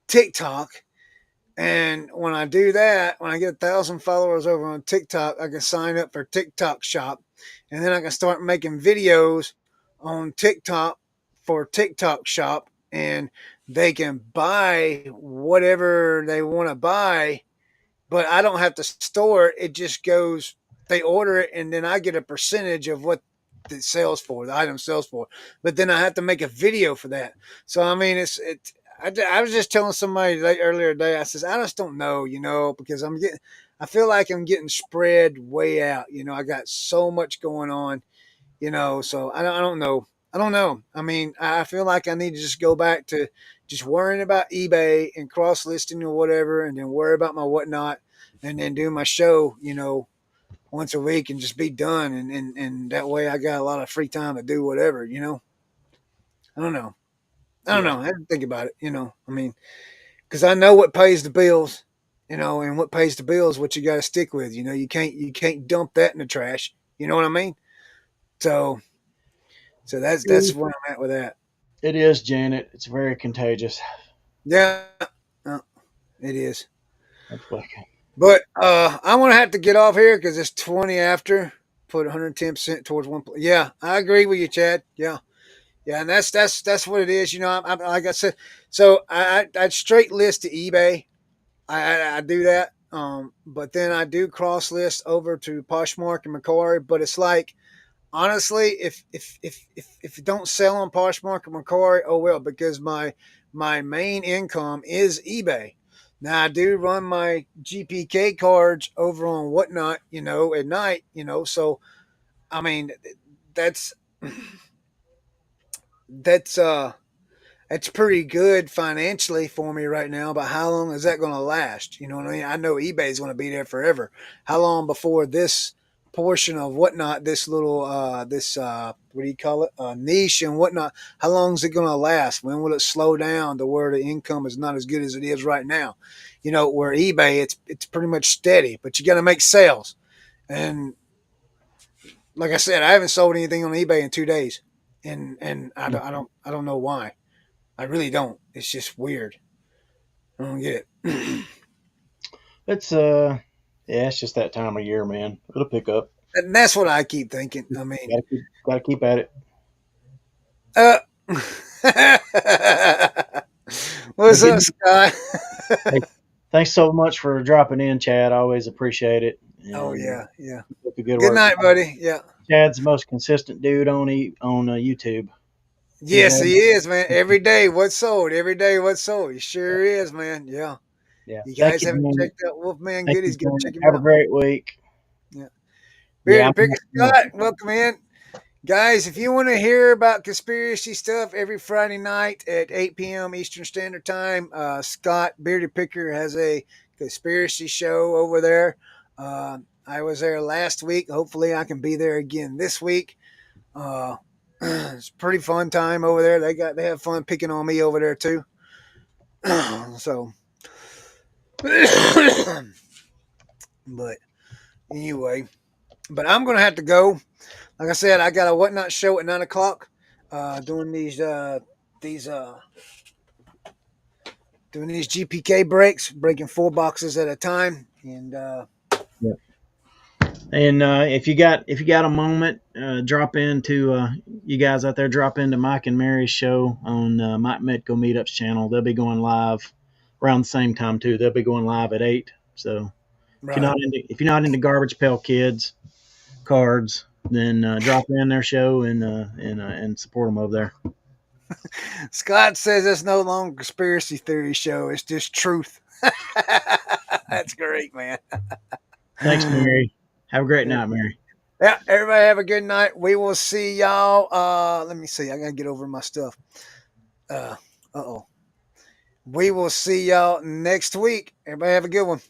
TikTok. And when I do that, when I get 1,000 followers over on TikTok, I can sign up for TikTok Shop, and then I can start making videos on TikTok for TikTok Shop, and they can buy whatever they want to buy, but I don't have to store it. It just goes, they order it, and then I get a percentage of what it sells for, the item sells for. But then I have to make a video for that. So I mean, I was just telling somebody earlier today. I says I just don't know, because I feel like I'm getting spread way out. I got so much going on, so I don't know. I don't know. I mean, I feel like I need to just go back to just worrying about eBay and cross listing or whatever, and then worry about my whatnot, and then do my show, once a week and just be done. And that way I got a lot of free time to do whatever. I don't know. I don't Yeah. know. I have to think about it. I mean, because I know what pays the bills, and what pays the bills, what you got to stick with. You can't dump that in the trash. You know what I mean? So, so that's where I'm at with that. It is, Janet. It's very contagious. Yeah, uh, it is. That's wicked. But I'm gonna have to get off here because it's 20 after. Put 110% towards one. Yeah, I agree with you, Chad. Yeah, yeah, and that's what it is. I'm like I said. So I straight list to eBay. I do that. But then I do cross list over to Poshmark and Macquarie. But it's like, honestly, if it don't sell on Poshmark or Macquarie, oh well, because my main income is eBay. Now I do run my GPK cards over on Whatnot, at night, So I mean, that's that's uh that's pretty good financially for me right now. But how long is that going to last? You know what I mean? I know eBay is going to be there forever. How long before this portion of Whatnot, this little this what do you call it, niche and Whatnot? How long is it going to last? When will it slow down to where the income is not as good as it is right now? Where eBay, it's pretty much steady, but you got to make sales. And like I said, I haven't sold anything on eBay in 2 days, and I don't know why. I really don't. It's just weird. I don't get it. It's yeah, it's just that time of year, man. It'll pick up. And that's what I keep thinking. I mean, Gotta keep at it. uh, But what's good up, night. Scott? Hey, thanks so much for dropping in, Chad. I always appreciate it. Oh And yeah, yeah. keep up the good Good work. night, buddy. Yeah. Chad's the most consistent dude on YouTube. He's Yes, on. he is, man. Every day, what's sold? Every day, what's sold? He sure is, man. Yeah. Yeah. You Thank guys you, haven't Janet. checked out Wolfman Thank you, Goodies? Go Janet. check him Have a out. great week. Yeah. Yeah. Bearded Picker Scott, welcome in. Guys, if you want to hear about conspiracy stuff every Friday night at 8 p.m. Eastern Standard Time, Scott Bearded Picker has a conspiracy show over there. I was there last week. Hopefully, I can be there again this week. Uh, it's a pretty fun time over there. They have fun picking on me over there too. So, but anyway, but I'm gonna have to go. Like I said, I got a Whatnot show at 9 o'clock. Doing these doing these GPK breaks, breaking 4 boxes at a time, and Yeah. And if you got a moment, drop into you guys out there. Drop into Mike and Mary's show on Mike Metco Meetups channel. They'll be going live around the same time too. They'll be going live at 8. So Right. if you're not into Garbage Pail Kids cards, then drop in their show and support them over there. Scott says it's no longer a conspiracy theory show. It's just truth. That's great, man. Thanks, Mary. Have a great night, Mary. Yeah, everybody have a good night. We will see y'all. Let me see. I gotta get over my stuff. Oh. We will see y'all next week. Everybody have a good one.